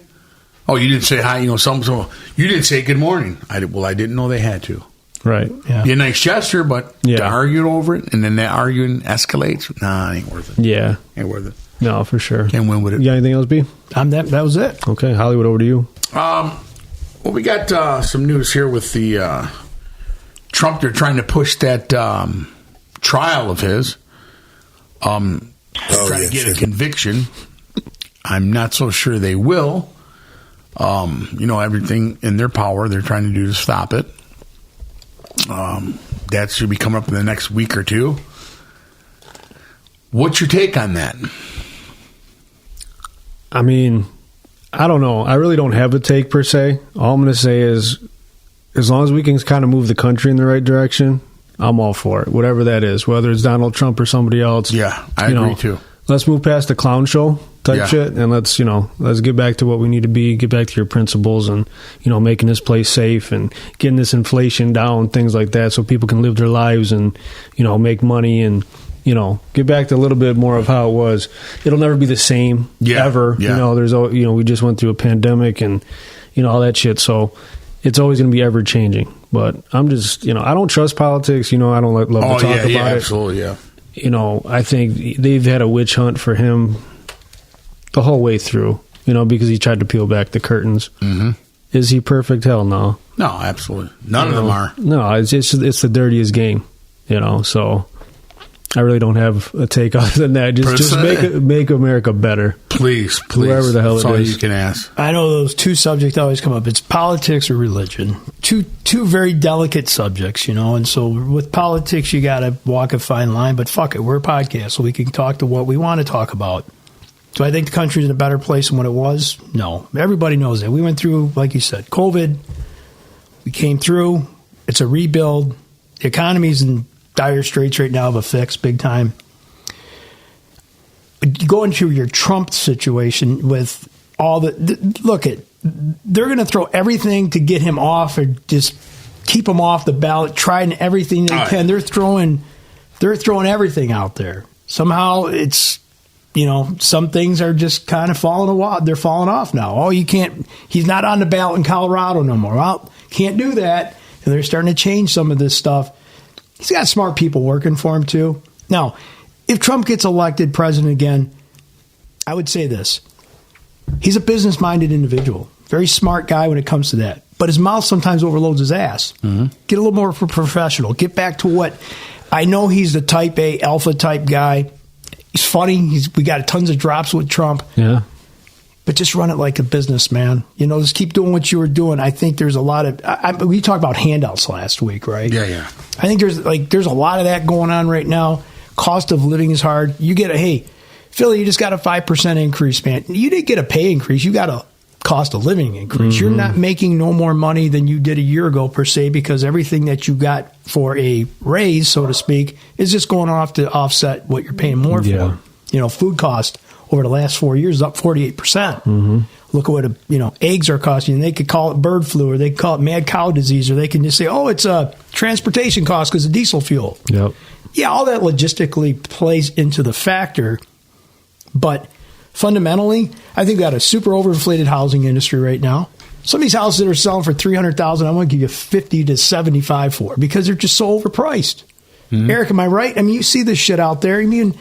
Oh, you didn't say hi. You didn't say good morning. I didn't know they had to. Right. Yeah. Be a nice gesture, but to argue over it and then that arguing escalates, it ain't worth it. Yeah. Ain't worth it. No, for sure. Can't win with it. You got anything else, B? That was it. Okay. Hollywood, over to you. Well, we got some news here with the Trump. They're trying to push that trial of his. Trying to get a conviction. I'm not so sure they will. Everything in their power they're trying to do to stop it. That should be coming up in the next week or two. What's your take on that? I mean, I don't know. I really don't have a take per se. All I'm going to say is, as long as we can kind of move the country in the right direction, I'm all for it. Whatever that is, whether it's Donald Trump or somebody else. Yeah, I agree too. Let's move past the clown show type shit, and let's get back to what we need to be. Get back to your principles, and making this place safe and getting this inflation down, things like that, so people can live their lives and make money and get back to a little bit more of how it was. It'll never be the same ever. Yeah. We just went through a pandemic and all that shit, so it's always going to be ever changing. But I'm just I don't trust politics. I don't love to talk about it. Absolutely, yeah. I think they've had a witch hunt for him the whole way through, because he tried to peel back the curtains. Mm-hmm. Is he perfect? Hell no. No, absolutely. None of them are. No, it's the dirtiest game, so I really don't have a take other than that. Just make America better. Please. Whoever the hell That's it all is. you can ask. I know those two subjects always come up. It's politics or religion. Two very delicate subjects, and so with politics, you got to walk a fine line, but fuck it, we're a podcast, so we can talk to what we want to talk about. Do I think the country's in a better place than what it was? No. Everybody knows that. We went through, like you said, COVID. We came through. It's a rebuild. The economy's in dire straits right now of a fix, big time. Go into your Trump situation with all they're going to throw everything to get him off or just keep him off the ballot, trying everything they can. They're throwing everything out there. Somehow it's, some things are just kind of they're falling off now. He's not on the ballot in Colorado no more. Well, can't do that. And they're starting to change some of this stuff. He's got smart people working for him, too. Now, if Trump gets elected president again, I would say this. He's a business-minded individual. Very smart guy when it comes to that. But his mouth sometimes overloads his ass. Mm-hmm. Get a little more professional. Get back to what... I know he's the type A, alpha type guy. He's funny. We got tons of drops with Trump. Yeah. But just run it like a business, man. Just keep doing what you were doing. I think there's a lot of... we talked about handouts last week, right? Yeah. I think there's a lot of that going on right now. Cost of living is hard. You get Philly, you just got a 5% increase, man. You didn't get a pay increase. You got a cost of living increase. Mm-hmm. You're not making no more money than you did a year ago, per se, because everything that you got for a raise, so to speak, is just going off to offset what you're paying more for. Food cost over the last 4 years is up 48%. Mm-hmm. Look at what, eggs are costing. And they could call it bird flu, or they could call it mad cow disease, or they can just say, it's a transportation cost because of diesel fuel. Yep. Yeah, all that logistically plays into the factor. But fundamentally, I think we got a super overinflated housing industry right now. Some of these houses that are selling for $300,000, I want to give you $50 to $75 for, because they're just so overpriced. Mm-hmm. Eric, am I right? I mean, you see this shit out there. I mean,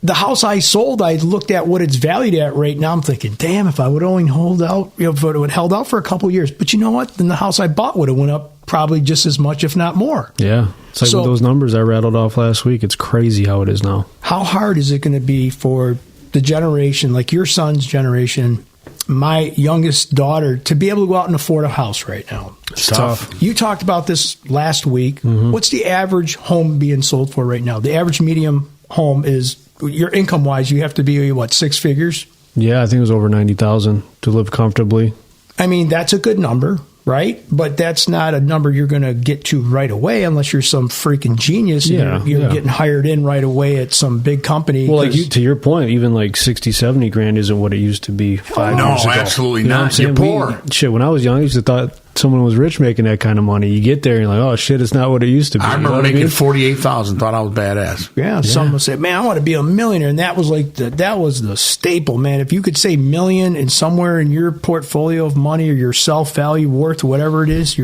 the house I sold, I looked at what it's valued at right now. I'm thinking, damn, if I would only hold out, if it would held out for a couple of years. But you know what? Then the house I bought would have went up probably just as much, if not more. Yeah. It's like with those numbers I rattled off last week. It's crazy how it is now. How hard is it going to be for the generation, like your son's generation, my youngest daughter, to be able to go out and afford a house right now? It's tough. You talked about this last week. Mm-hmm. What's the average home being sold for right now? The average medium home is, your income-wise, you have to be, six figures? Yeah, I think it was over $90,000 to live comfortably. I mean, that's a good number, right? But that's not a number you're going to get to right away unless you're some freaking genius. And you're getting hired in right away at some big company. Well, to your point, even like 60, 70 grand isn't what it used to be 5 years ago. No, absolutely you know not. You're poor. When I was young, I used to thought someone was rich making that kind of money. You get there and you're like, oh shit, it's not what it used to be. I remember making $48,000, thought I was badass. Yeah, someone said, man, I want to be a millionaire. And that was that was the staple, man. If you could say million and somewhere in your portfolio of money or your self-value worth, whatever it is,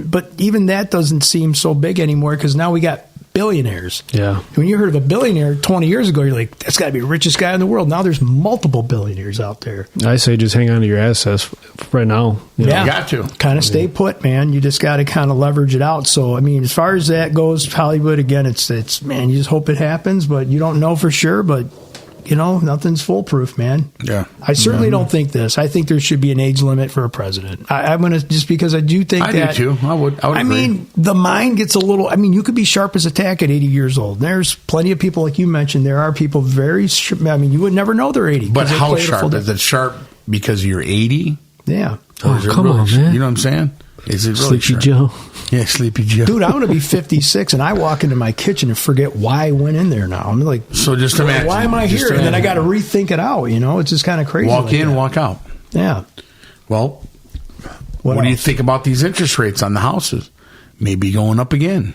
but even that doesn't seem so big anymore, because now we got billionaires. Yeah. When you heard of a billionaire 20 years ago, you're like, that's got to be the richest guy in the world. Now there's multiple billionaires out there. I say just hang on to your assets right now. You know? Yeah. You got to. Kind of stay put, man. You just got to kind of leverage it out. So, I mean, as far as that goes, Hollywood, again, it's man, you just hope it happens, but you don't know for sure. But, you know, nothing's foolproof, man. Yeah. I certainly don't think this. I think there should be an age limit for a president. I'm going to, just because I do think I do too. I would agree. mean, the mind gets a little, I mean, you could be sharp as a tack at 80 years old. There's plenty of people, like you mentioned, there are people very, I mean, you would never know they're 80. But 'cause they how played a full sharp? day. Is it sharp because you're 80? Yeah. Or is it come really on, man. You know what I'm saying? Is it really Sleepy sharp? Joe. Yeah, Sleepy Joe. Dude, I'm going to be 56 and I walk into my kitchen and forget why I went in there now. I'm like, So just imagine. why am I just here? And then I got imagine. to rethink it out, you know? It's just kind of crazy. Walk like in, that. walk out. Yeah. Well, what do you else? think about these interest rates on the houses? Maybe going up again.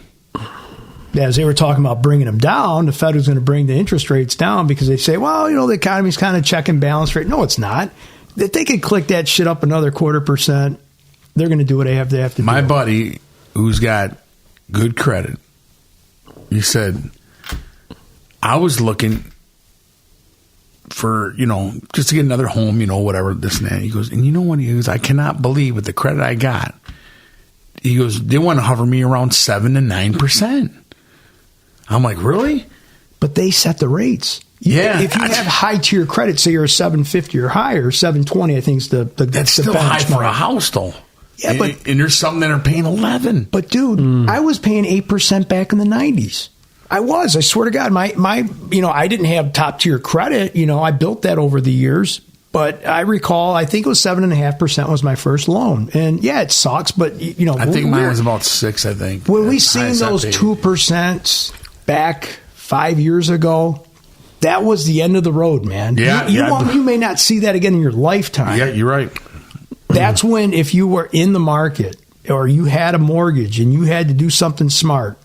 Yeah, as they were talking about bringing them down, the Fed was going to bring the interest rates down because they say, well, you know, the economy's kind of check and balance rate. No, it's not. If they could click that shit up another 0.25%, they're going to do what they have to do. My buddy, who's got good credit, he said, I was looking for, you know, just to get another home, you know, whatever, this and that. He goes, and you know what? He goes, I cannot believe with the credit I got. He goes, they want to hover me around 7 to 9%. I'm like, really? But they set the rates. Yeah. If you have high tier credit, say you're a 750 or higher, 720, I think is the That's the still high for a benchmark. house, though. Yeah, but and there's some that are paying 11. But dude, I was paying 8% back in the 90s. I swear to God, my you know, I didn't have top tier credit. You know, I built that over the years. But I recall, I think it was 7.5% was my first loan. And yeah, it sucks, but you know, I think mine was about 6, I think. when we That's seen highest I those paid. 2% back 5 years ago, that was the end of the road, man. Yeah, you may not see that again in your lifetime. Yeah, you're right. That's when, if you were in the market or you had a mortgage and you had to do something smart,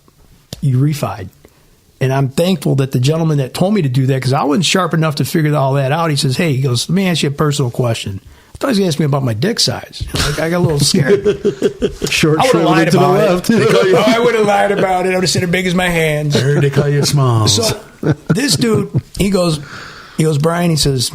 you refied. And I'm thankful that the gentleman that told me to do that, because I wasn't sharp enough to figure all that out. He says, hey, he goes, let me ask you a personal question. I thought he was going to ask me about my dick size. Like, I got a little scared. Short I would have shriveled lied to the about left. it. I would have lied about it. I would have said it big as my hands. I heard they call you small. So this dude, he goes, Brian, he says,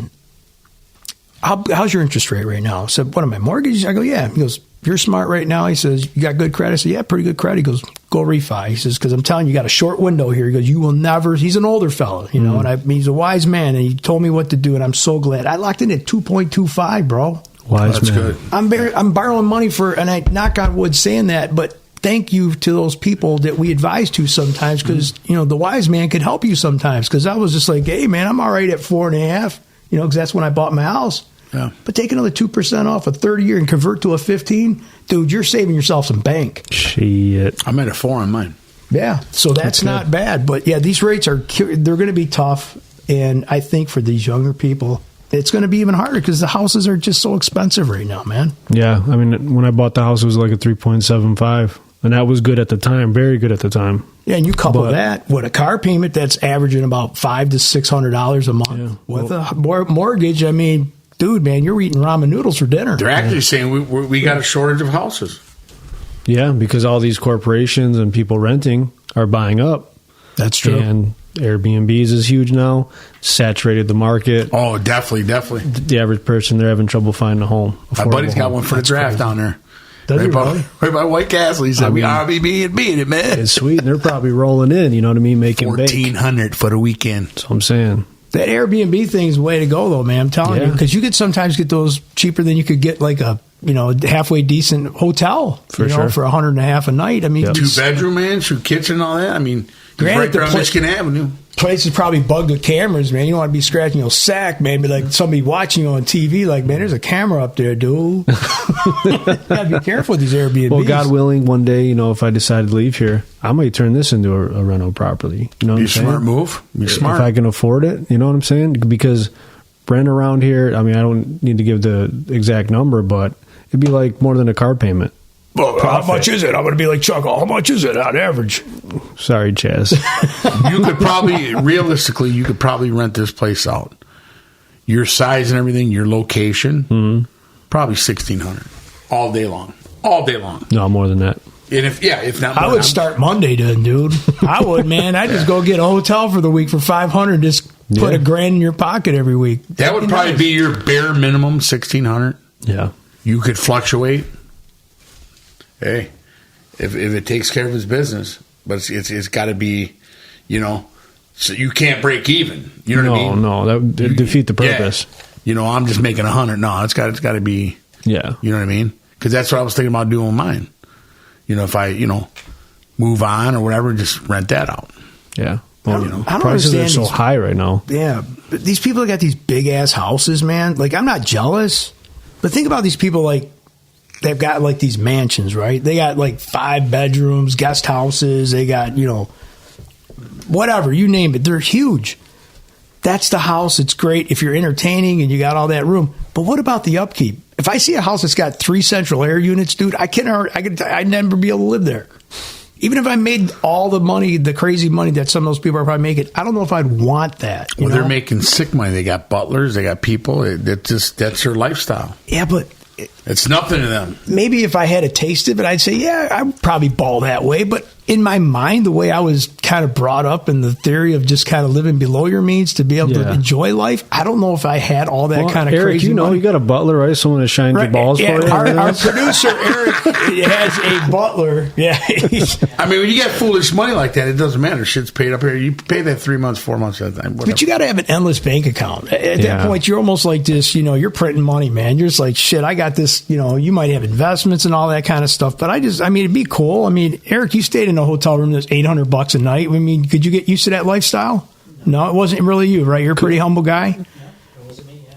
how's your interest rate right now? I said, what am I, mortgage? I go, yeah. He goes, you're smart right now. He says, you got good credit? I said, yeah, pretty good credit. He goes, go refi. He says, because I'm telling you, you got a short window here. He goes, you will never, he's an older fellow, you know, and he's a wise man, and he told me what to do, and I'm so glad. I locked in at 2.25, bro. Wise That's man. good. I'm borrowing money for, and I knock on wood saying that, but thank you to those people that we advise to sometimes, because, you know, the wise man could help you sometimes, because I was just like, hey, man, I'm all right at 4.5, you know, because that's when I bought my house. Yeah. But take another 2% off a 30-year and convert to a 15, dude, you're saving yourself some bank. Shit. I'm at a 4 on mine. Yeah, so that's not bad. But yeah, these rates they're going to be tough, and I think for these younger people, it's going to be even harder because the houses are just so expensive right now, man. Yeah, I mean, when I bought the house, it was like a 3.75, and that was good at the time, very good at the time. Yeah, and you couple But- that with a car payment that's averaging about $500 to $600 a month. Yeah. With a mortgage, I mean, dude, man, you're eating ramen noodles for dinner. They're actually saying we got a shortage of houses. Yeah, because all these corporations and people renting are buying up. That's true. And Airbnbs is huge now, saturated the market. Oh, definitely. The average person, they're having trouble finding a home. My buddy's affordable got home. one for the draft down there. Does he really? Right by White Castle. He said, we RBB in it, man. It's sweet, and they're probably rolling in, you know what I mean, making bank. $1,400 for the weekend. That's what I'm saying. That Airbnb thing's the way to go, though, man. I'm telling you, Yeah. because you could sometimes get those cheaper than you could get like a halfway decent hotel For sure. for $150 a night. I mean, Yep. 2-bedroom, man, 2 kitchen and all that. I mean, Granted, right the there on pla- Michigan Avenue. place is probably bugged with cameras, man. You don't want to be scratching your sack, man. Be like somebody watching you on TV, like, man, there's a camera up there, dude. You gotta be careful with these Airbnbs. Well, God willing, one day, you know, if I decide to leave here, I might turn this into a rental property. You know what Be I'm a saying? smart move. Be smart. If I can afford it, you know what I'm saying? Because rent around here, I mean, I don't need to give the exact number, but it'd be like more than a car payment. Well, how much is it? I'm going to be like Chuck. How much is it on average? Sorry, Chaz. You could probably, realistically, you could probably rent this place out. Your size and everything, your location, probably $1,600 all day long. All day long. No, more than that. And if not, I would start Monday then, dude. I would, man. I'd just go get a hotel for the week for $500. Just put $1,000 in your pocket every week. That would probably be your bare minimum, $1,600. Yeah. You could fluctuate. Hey, if it takes care of his business, but it's got to be, so you can't break even. You know what I mean? No, that would defeat the purpose. Yeah. I'm just making $100. No, it's got to be. Yeah. You know what I mean? Because that's what I was thinking about doing with mine. If I, move on or whatever, just rent that out. Yeah. Well, I don't prices understand are so high right now. Yeah. But these people that got these big ass houses, man, like, I'm not jealous, but think about these people, like, they've got like these mansions, right? They got like 5 bedrooms, guest houses. They got, whatever, you name it. They're huge. That's the house. It's great if you're entertaining and you got all that room. But what about the upkeep? If I see a house that's got 3 central air units, dude, I'd never be able to live there. Even if I made all the money, the crazy money that some of those people are probably making, I don't know if I'd want that. Well, they're making sick money. They got butlers. They got people. That's their lifestyle. Yeah, but it's nothing to them. Maybe if I had a taste of it, I'd say, yeah, I'd probably ball that way. But in my mind, the way I was kind of brought up in the theory of just kind of living below your means to be able to enjoy life, I don't know if I had all that kind of Eric, crazy money. You got a butler, right? Someone that shines your balls for you? Our producer, Eric, has a butler. Yeah. I mean, when you get foolish money like that, it doesn't matter. Shit's paid up here. You pay that 3 months, 4 months at a time. Whatever. But you got to have an endless bank account. At that point, you're almost like this, you're printing money, man. You're just like, shit, I got this, you might have investments and all that kind of stuff. But it'd be cool. I mean, Eric, you stayed in a hotel room that's $800 a night. I mean, could you get used to that lifestyle? No, it wasn't really you, right? You're a pretty humble guy.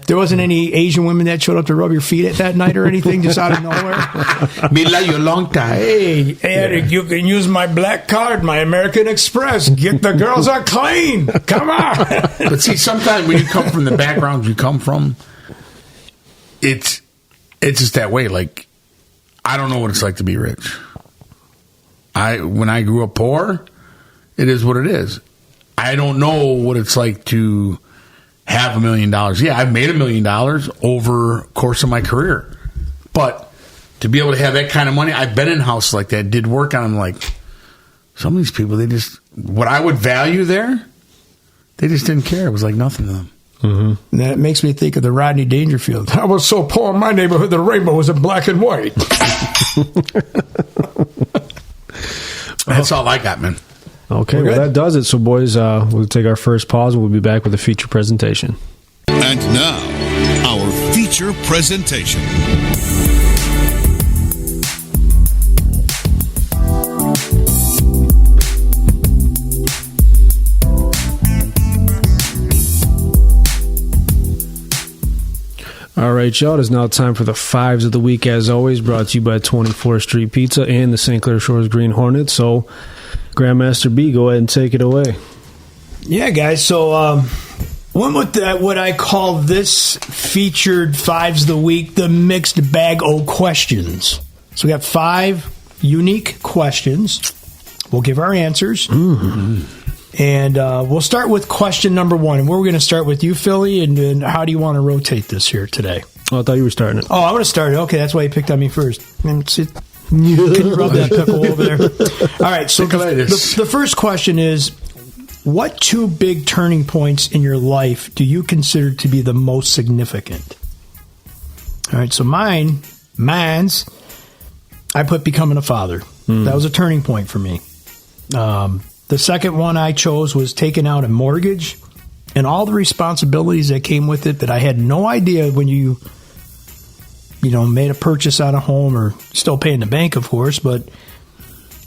There wasn't any Asian women that showed up to rub your feet at that night or anything, just out of nowhere. Me like you a long time. Hey, Eric, you can use my black card, my American Express. Get the girls are clean. Come on. But see, sometimes when you come from the background you come from, it's just that way. Like, I don't know what it's like to be rich. When I grew up poor, it is what it is. I don't know what it's like to have $1 million. Yeah, I've made $1 million over the course of my career. But to be able to have that kind of money, I've been in houses like that, did work on them. Like, some of these people, what I would value there, they just didn't care. It was like nothing to them. Mm-hmm. And that makes me think of the Rodney Dangerfield. I was so poor in my neighborhood, the rainbow was in black and white. That's all I got, man. Okay, well, that does it. So, boys, we'll take our first pause. We'll be back with a feature presentation. And now, our feature presentation. All right, y'all. It is now time for the fives of the week, as always, brought to you by 24th Street Pizza and the St. Clair Shores Green Hornets. So, Grandmaster B, go ahead and take it away. Yeah, guys. So, one with what I call this featured fives of the week, the mixed bag o' questions. So, we got 5 unique questions. We'll give our answers. Mm-hmm. And we'll start with question number 1. And we're going to start with you, Philly. And how do you want to rotate this here today? Oh, I thought you were starting it. Oh, I want to start it. Okay, that's why you picked on me first. Can you rub that pickle over there? All right, so the first question is, what 2 big turning points in your life do you consider to be the most significant? All right, so mine's, I put becoming a father. That was a turning point for me. The second one I chose was taking out a mortgage and all the responsibilities that came with it that I had no idea when you made a purchase on a home, or still paying the bank, of course, but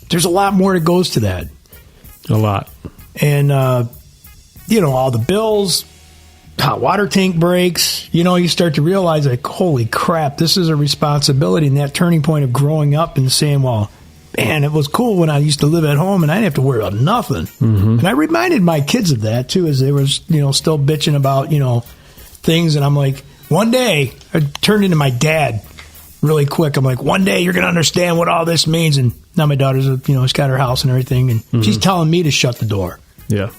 there's a lot more that goes to that. A lot. And, all the bills, hot water tank breaks, you start to realize, like, holy crap, this is a responsibility. And that turning point of growing up and saying, well, man, it was cool when I used to live at home and I didn't have to worry about nothing. Mm-hmm. And I reminded my kids of that, too, as they were, still bitching about, things. And I'm like, one day, I turned into my dad really quick. I'm like, one day you're going to understand what all this means. And now my daughter's, she's got her house and everything. And she's telling me to shut the door. Yeah.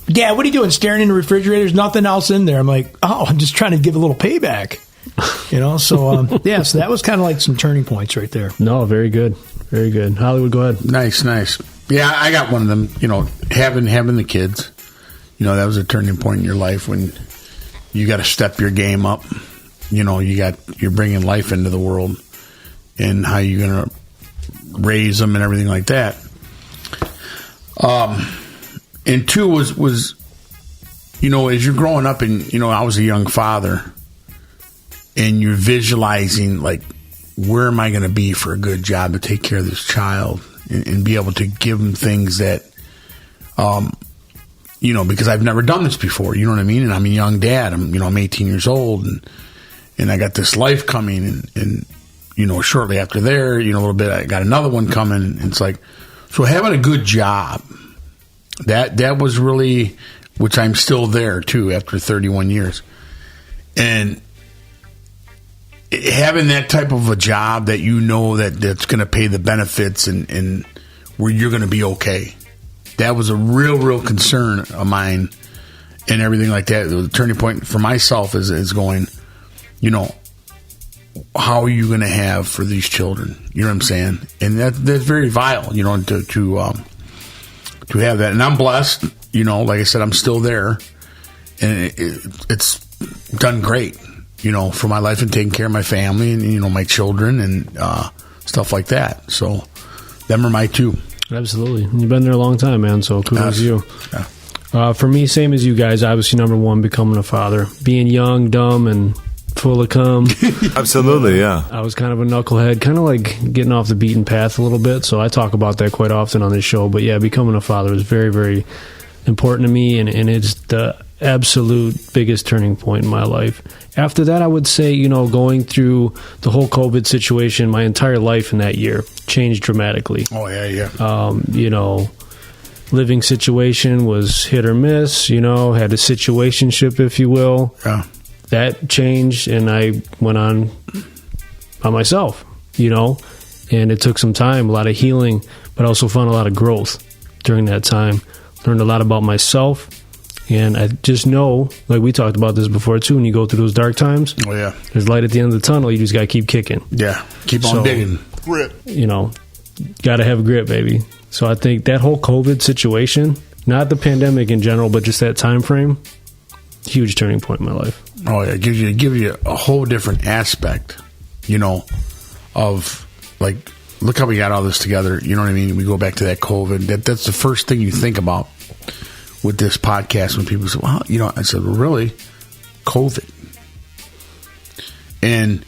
Dad, what are you doing? Staring in the refrigerator? There's nothing else in there. I'm like, oh, I'm just trying to give a little payback. So so that was kind of like some turning points right there. No, very good. Very good. Hollywood, go ahead. Nice. Yeah, I got one of them, having the kids. That was a turning point in your life when you got to step your game up. You're bringing life into the world and how you're going to raise them and everything like that. And two was as you're growing up and, I was a young father and you're visualizing like, where am I going to be for a good job to take care of this child and be able to give them things that, because I've never done this before, you know what I mean? And I'm a young dad. I'm 18 years old and I got this life coming and shortly after there, a little bit, I got another one coming and it's like, so having a good job, that was really, which I'm still there too after 31 years. And having that type of a job that that's going to pay the benefits and where you're going to be okay. That was a real concern of mine and everything like that. The turning point for myself is going, how are you going to have for these children? You know what I'm saying? And that's very vital, to have that. And I'm blessed, like I said, I'm still there and it's done great. For my life and taking care of my family and, my children and stuff like that. So, them are my two. Absolutely. You've been there a long time, man, so kudos to you. Yeah. For me, same as you guys, obviously, number one, becoming a father. Being young, dumb, and full of cum. Absolutely, yeah. I was kind of a knucklehead, kind of like getting off the beaten path a little bit, so I talk about that quite often on this show. But, yeah, becoming a father is very, very important to me, and it's the absolute biggest turning point in my life. After that, I would say, going through the whole COVID situation, my entire life in that year changed dramatically. Oh, yeah. Living situation was hit or miss, had a situationship, if you will. Yeah. That changed, and I went on by myself, and it took some time, a lot of healing, but I also found a lot of growth during that time. Learned a lot about myself. And I just know, like we talked about this before too, when you go through those dark times, oh yeah, there's light at the end of the tunnel. You just got to keep kicking. Yeah, keep on digging. Grit. Got to have grit, baby. So I think that whole COVID situation, not the pandemic in general, but just that time frame, huge turning point in my life. Oh yeah, give you a whole different aspect, of like, look how we got all this together. You know what I mean? We go back to that COVID. That's the first thing you think about with this podcast when people say, well, I said, well, really? COVID. And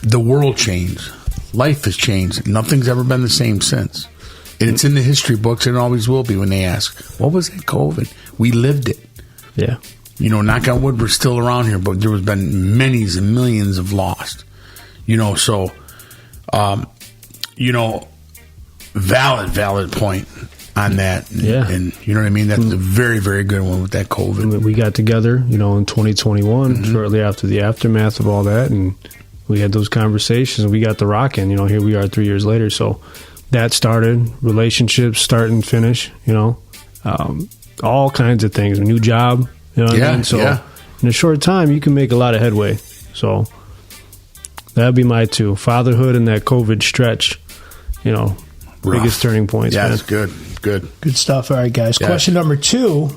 the world changed. Life has changed. Nothing's ever been the same since. And it's in the history books, and it always will be when they ask, what was that COVID? We lived it. Yeah. Knock on wood, we're still around here, but there has been millions and millions of lost. So, valid point on that. Yeah. And you know what I mean? That's a very, very good one with that COVID. We got together, in 2021, shortly after the aftermath of all that, and we had those conversations, and we got the rockin'. Here we are 3 years later. So that started, relationships start and finish, all kinds of things, a new job, what I mean? So in a short time, you can make a lot of headway. So that'd be my two. Fatherhood and that COVID stretch, biggest turning points. Yeah, man. that's good. Good stuff. All right, guys. Yeah. Question number 2.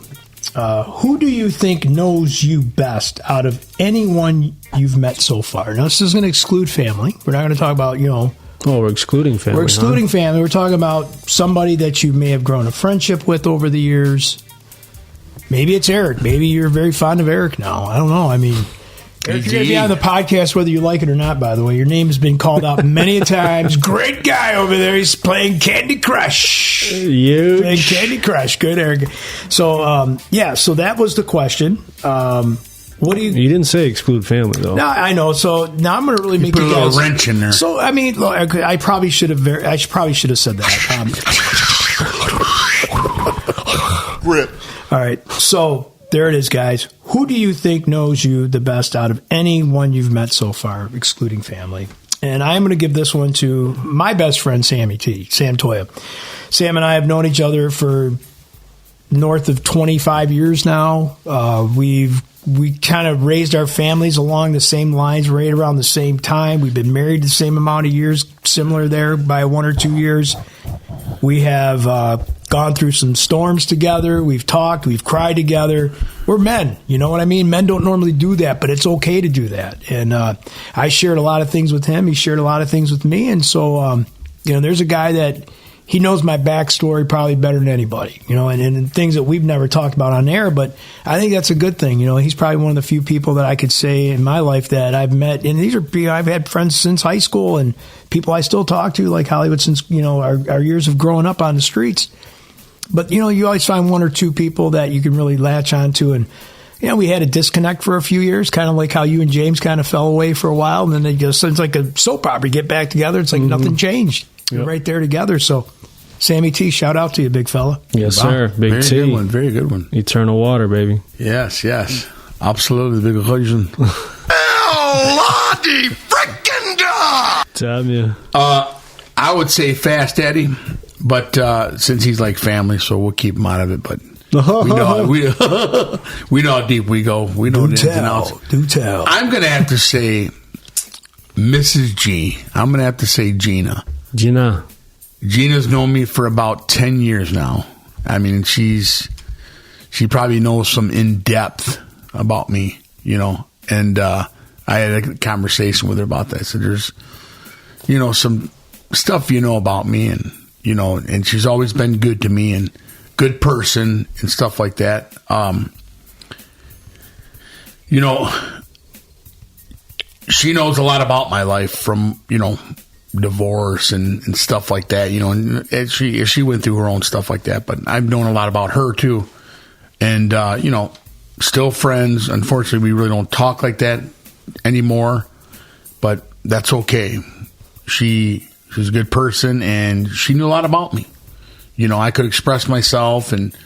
Who do you think knows you best out of anyone you've met so far? Now, this is going to exclude family. We're not going to talk about, Oh, we're excluding family. We're excluding family. We're talking about somebody that you may have grown a friendship with over the years. Maybe it's Eric. Maybe you're very fond of Eric now. I don't know. I mean, Eric, you're going to be on the podcast whether you like it or not, by the way. Your name has been called out many times. Great guy over there. He's playing Candy Crush. Huge. Playing Candy Crush. Good, Eric. So, so that was the question. What do you... You didn't say exclude family, though. No, I know. So now I'm going to really make put you a little guys... wrench in there. So, I mean, look, I probably should have said that. Grit. All right. So... there it is, guys. Who do you think knows you the best out of anyone you've met so far, excluding family? And I'm going to give this one to my best friend, Sam Toya. Sam and I have known each other for north of 25 years now. We've we kind of raised our families along the same lines right around the same time. We've been married the same amount of years, similar there by 1 or 2 years. We have gone through some storms together. We've talked. We've cried together. We're men. You know what I mean? Men don't normally do that, but it's okay to do that. And I shared a lot of things with him. He shared a lot of things with me. And so, there's a guy that he knows my backstory probably better than anybody, and things that we've never talked about on air, but I think that's a good thing. He's probably one of the few people that I could say in my life that I've met, and these are, I've had friends since high school and people I still talk to, like Hollywood, since, our years of growing up on the streets. But, you always find 1 or 2 people that you can really latch onto. And, we had a disconnect for a few years, kind of like how you and James kind of fell away for a while. And then they go, so it's like a soap opera, get back together. It's like nothing changed. You're right there together. So, Sammy T, shout out to you, big fella. Yes, sir. Big very T. Good one. Very good one. Eternal water, baby. Yes. Absolutely. Big occasion. Lottie freaking God! Damn you. I would say Fast Eddie, but since he's like family, so we'll keep him out of it. But we know how deep we go. We know the ins and outs. Do tell. I'm going to have to say Mrs. G. I'm going to have to say Gina. Gina's known me for about 10 years now. I mean, she probably knows some in-depth about me, and I had a conversation with her about that. So there's, some stuff about me, and, and she's always been good to me and good person and stuff like that. She knows a lot about my life from, divorce and stuff like that, and she went through her own stuff like that, but I've known a lot about her too. And, still friends. Unfortunately, we really don't talk like that anymore, but that's okay. She's a good person and she knew a lot about me. I could express myself and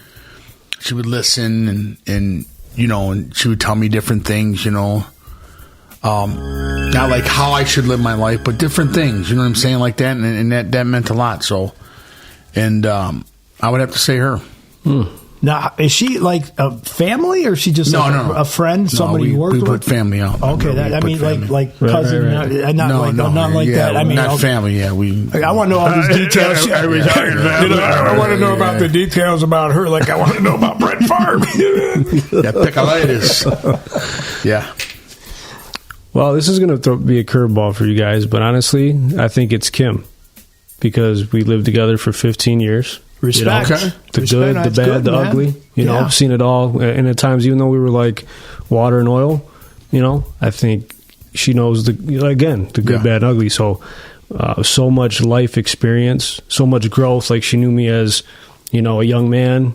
she would listen and she would tell me different things, not like how I should live my life, but different things, you know what I'm saying, like that, and that meant a lot. So, and I would have to say her. Now, is she like a family, or is she just a friend, somebody you worked with? We put family out. Okay, like cousin, right. Not like that. I mean, not family. Yeah, I want to know all these details. I want to know about the details about her. Like I want to know about Brett Favre. Pickleitis. Yeah. Well, this is going to be a curveball for you guys, but honestly, I think it's Kim, because we lived together for 15 years. Respect. Okay. The good, the bad, the ugly. I've seen it all. And at times, even though we were like water and oil, I think she knows the good, bad, and ugly. So, so much life experience, so much growth. Like she knew me as, a young man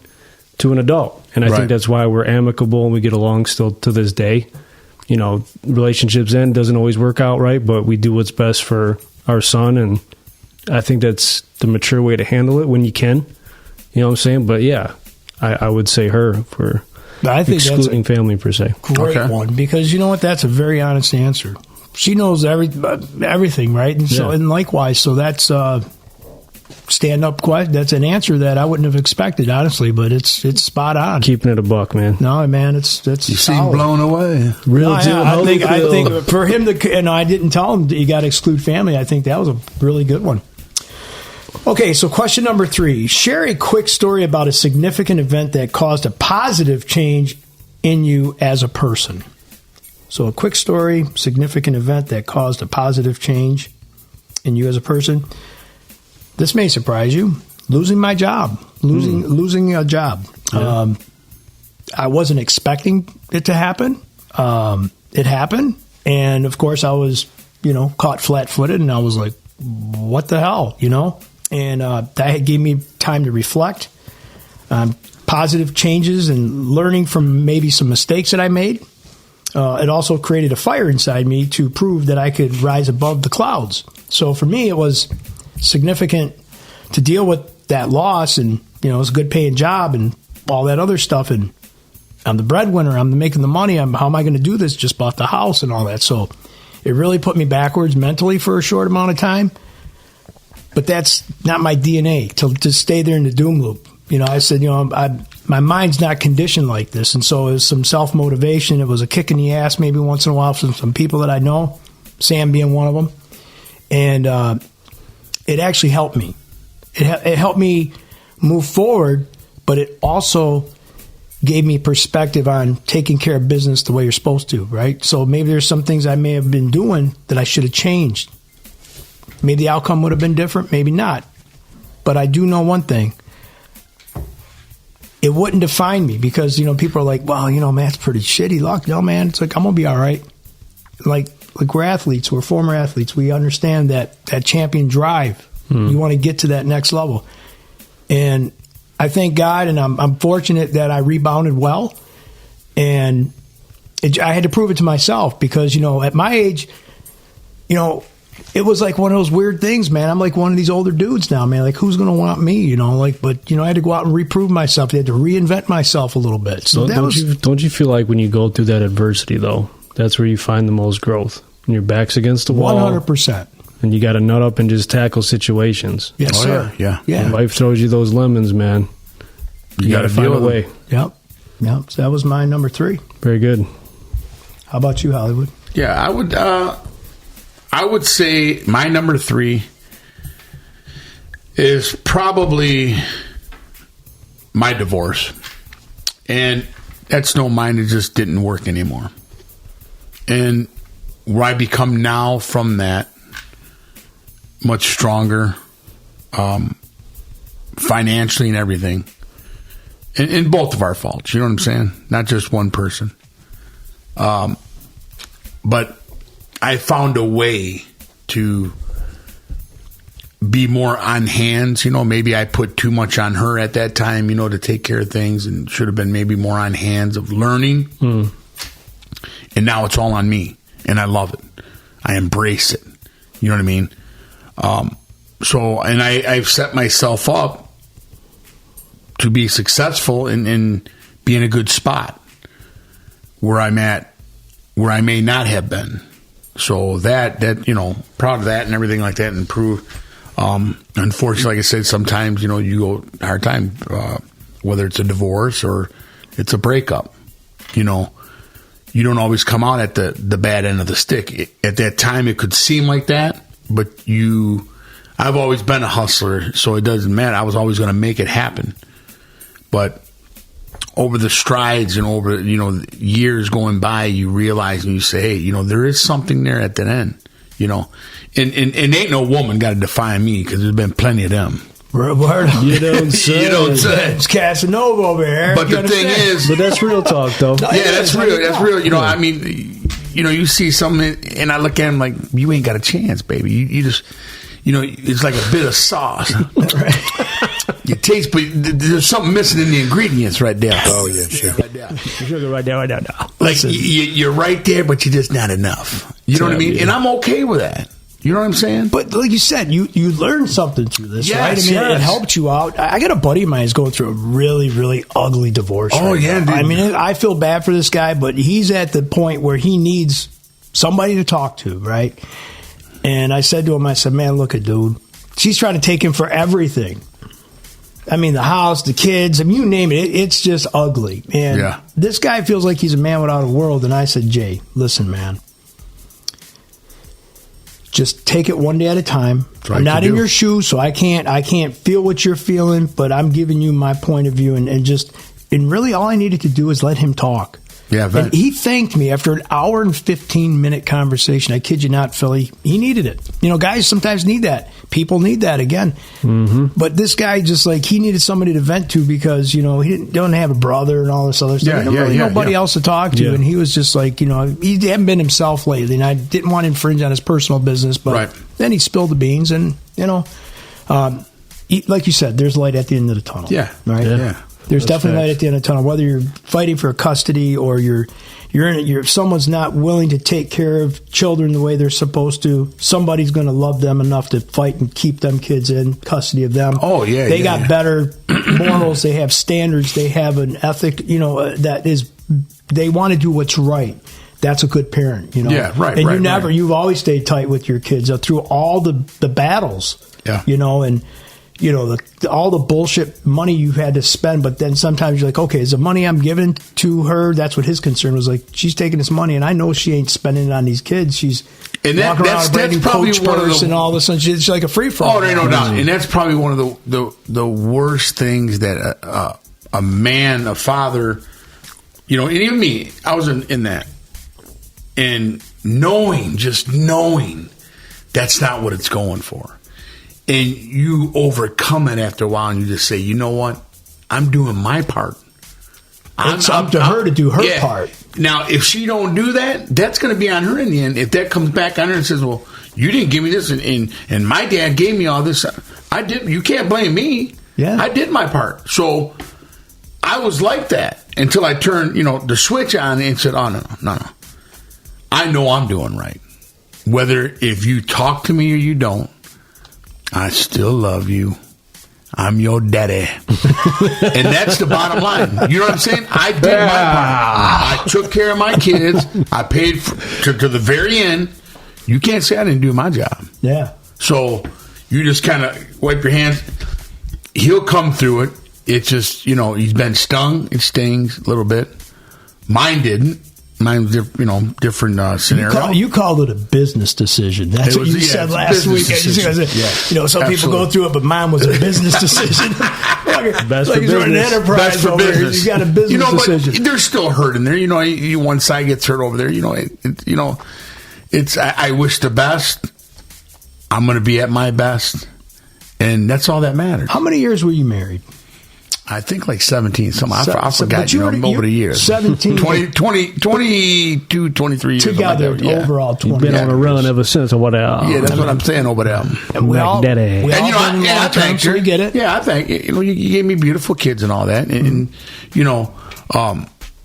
to an adult. And I think that's why we're amicable and we get along still to this day. Relationships end, doesn't always work out right, but we do what's best for our son. And I think that's the mature way to handle it when you can. You know what I'm saying? But yeah, I would say her for excluding family per se. Great one, because you know what? That's a very honest answer. She knows everything, right? And so, and likewise, so that's stand-up question. That's an answer that I wouldn't have expected, honestly, but it's spot on. Keeping it a buck, man. No, man, it's you seem blown away. Real deal. I think for him to, and I didn't tell him that you got to exclude family. I think that was a really good one. Okay, so question number 3. Share a quick story about a significant event that caused a positive change in you as a person. So a quick story, significant event that caused a positive change in you as a person. This may surprise you. Losing my job. Losing a job. Yeah. I wasn't expecting it to happen. It happened. And, of course, I was, caught flat-footed, and I was like, what the hell, And that gave me time to reflect on positive changes and learning from maybe some mistakes that I made. It also created a fire inside me to prove that I could rise above the clouds. So for me, it was significant to deal with that loss, and it was a good paying job and all that other stuff, and I'm the breadwinner, I'm making the money, how am I going to do this? Just bought the house and all that. So it really put me backwards mentally for a short amount of time, but that's not my DNA to stay there in the doom loop. I said, my mind's not conditioned like this. And so it was some self-motivation. It was a kick in the ass maybe once in a while from some people that I know, Sam being one of them. And it actually helped me. It helped me move forward, but it also gave me perspective on taking care of business the way you're supposed to, right? So maybe there's some things I may have been doing that I should have changed. Maybe the outcome would have been different, maybe not. But I do know one thing. It wouldn't define me because, people are like, well, man, that's pretty shitty luck. No, man, it's like, I'm going to be all right. Like we're athletes, we're former athletes. We understand that champion drive. You want to get to that next level. And I thank God, and I'm fortunate that I rebounded well. And I had to prove it to myself because, at my age, it was like one of those weird things, man. I'm like one of these older dudes now, man. Like, who's going to want me, But, I had to go out and reprove myself. I had to reinvent myself a little bit. So don't you feel like when you go through that adversity, though, that's where you find the most growth? When your back's against the wall. 100%. And you got to nut up and just tackle situations. Yes, sir. Yeah. When life throws you those lemons, man. You got to find a way. Yep. So that was my number 3. Very good. How about you, Hollywood? Yeah, I would say my number 3 is probably my divorce. And that's no mine. It just didn't work anymore. And where I become now from that, much stronger, financially and everything. And both of our faults, you know what I'm saying? Not just one person. But I found a way to be more on hands. Maybe I put too much on her at that time, to take care of things, and should have been maybe more on hands of learning. And now it's all on me, and I love it. I embrace it. You know what I mean? And I've set myself up to be successful and be in a good spot where I'm at, where I may not have been. So that proud of that and everything like that, and improve. Unfortunately, like I said, sometimes, you go hard time, whether it's a divorce or it's a breakup. You don't always come out at the bad end of the stick. At that time, it could seem like that, but I've always been a hustler, so it doesn't matter. I was always going to make it happen. But over the strides and over, years going by, you realize and you say, hey, there is something there at the end, And ain't no woman got to define me because there's been plenty of them. You don't say. It's Casanova over here. But the thing is... But that's real talk, though. Yeah, that's real. That's real. I mean, you see something, and I look at him like, you ain't got a chance, baby. You just... it's like a bit of sauce. You taste, but there's something missing in the ingredients right there. Oh, yeah, sure. Sugar right there. Like, you're right there, but you're just not enough. You know what I mean? Yeah. And I'm okay with that. You know what I'm saying? But like you said, you learned something through this, yes, right? I mean, it helped you out. I got a buddy of mine who's going through a really, really ugly divorce. Oh, right yeah, now. dude. I mean, I feel bad for this guy, but he's at the point where he needs somebody to talk to, right? And I said to him, man, look at dude. She's trying to take him for everything. I mean, the house, the kids, I mean, you name it. It's just ugly. And this guy feels like he's a man without a world. And I said, Jay, listen, man. Just take it one day at a time. I'm not in your shoes, so I can't feel what you're feeling, but I'm giving you my point of view. And really all I needed to do is let him talk. Yeah, and he thanked me after an hour and 15-minute conversation. I kid you not, Philly. He needed it. Guys sometimes need that. People need that again. Mm-hmm. But this guy just he needed somebody to vent to because, he don't have a brother and all this other stuff. Nobody else to talk to. Yeah. And he was just like, he hadn't been himself lately. And I didn't want to infringe on his personal business. But then he spilled the beans and, like you said, there's light at the end of the tunnel. Yeah. Right? Yeah. There's definitely light at the end of the tunnel. Whether you're fighting for custody or you're in it, someone's not willing to take care of children the way they're supposed to, somebody's going to love them enough to fight and keep them kids in custody of them. Oh, yeah. They got better morals. They have standards. They have an ethic, that is, they want to do what's right. That's a good parent, Yeah, right. And you've always stayed tight with your kids through all the battles. Yeah. And you know, all the bullshit money you had to spend, but then sometimes you're like, okay, is the money I'm giving to her? That's what his concern was. Like, she's taking this money, and I know she ain't spending it on these kids. She's walking around with a brand new Coach purse and all this, and she's like a free for all. Oh, no doubt. And that's probably one of the worst things that a man, a father, you know, and even me, I was in that, and just knowing that's not what it's going for. And you overcome it after a while, and you just say, you know what? I'm doing my part. It's up to her to do her part. Now, if she don't do that, that's going to be on her in the end. If that comes back on her and says, well, you didn't give me this, and my dad gave me all this. I did. You can't blame me. Yeah. I did my part. So I was like that until I turned, you know, the switch on and said, oh, no. I know I'm doing right. Whether if you talk to me or you don't, I still love you. I'm your daddy. And that's the bottom line. You know what I'm saying? I did my part. I took care of my kids. I paid to the very end. You can't say I didn't do my job. Yeah. So you just kind of wipe your hands. He'll come through it. It's just, you know, he's been stung. It stings a little bit. Mine didn't. Mine's, different scenario. You called it a business decision. That's what you said last week. You know, some people go through it, but mine was a business decision. Best like for he's running an business. enterprise Best for over there. business. He's got a business decision. But there's still hurt in there. You know, one side gets hurt over there. You know, it's. I wish the best. I'm going to be at my best, and that's all that matters. How many years were you married? I think like 17. I forgot, over the years. 17. 22, 23 years. Together, overall 20 You've been on a run ever since, or whatever. Yeah, that's what I'm saying over there. And we all been in long term, so we get it. Yeah, I think, you gave me beautiful kids and all that. And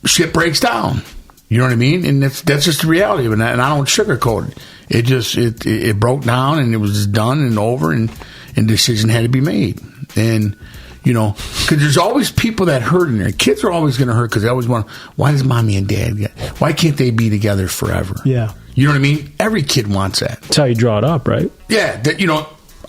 shit breaks down. You know what I mean? And that's just the reality of it. And I don't sugarcoat it. It just, it broke down, and it was just done and over, and decision had to be made. And, you know, because there's always people that hurt in there. Kids are always going to hurt because they always want, why does mommy and dad why can't they be together forever? Yeah. You know what I mean? Every kid wants that. That's how you draw it up, right? Yeah.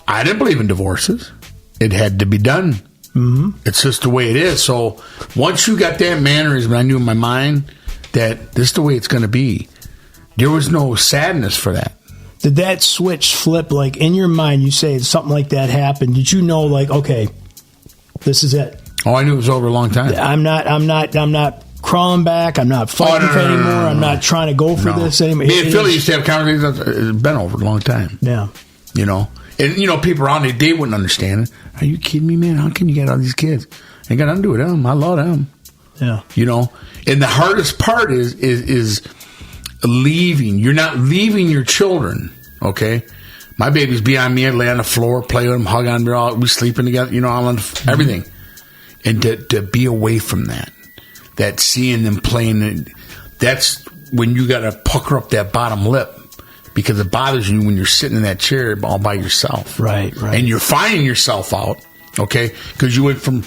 I didn't believe in divorces. It had to be done. Mm-hmm. It's just the way it is. So once you got that mannerism, I knew in my mind that this is the way it's going to be. There was no sadness for that. Did that switch flip, like in your mind, you say something like that happened? Did you know, like, okay, this is it? Oh, I knew it was over a long time. I'm not crawling back. I'm not fighting anymore. I'm not trying to go for this anymore. Me and Philly used to have conversations. It's been over a long time. Yeah. You know, and people around there, they wouldn't understand it. Are you kidding me, man? How can you get all these kids? Ain't got nothing to do with them. I love them. Yeah. You know, and the hardest part is leaving. You're not leaving your children. Okay. My babies be on me. I'd lay on the floor, play with them, hug on me. We sleeping together, all on everything. And to be away from that seeing them playing, that's when you got to pucker up that bottom lip because it bothers you when you're sitting in that chair all by yourself. Right. And you're finding yourself out, okay? Because you went from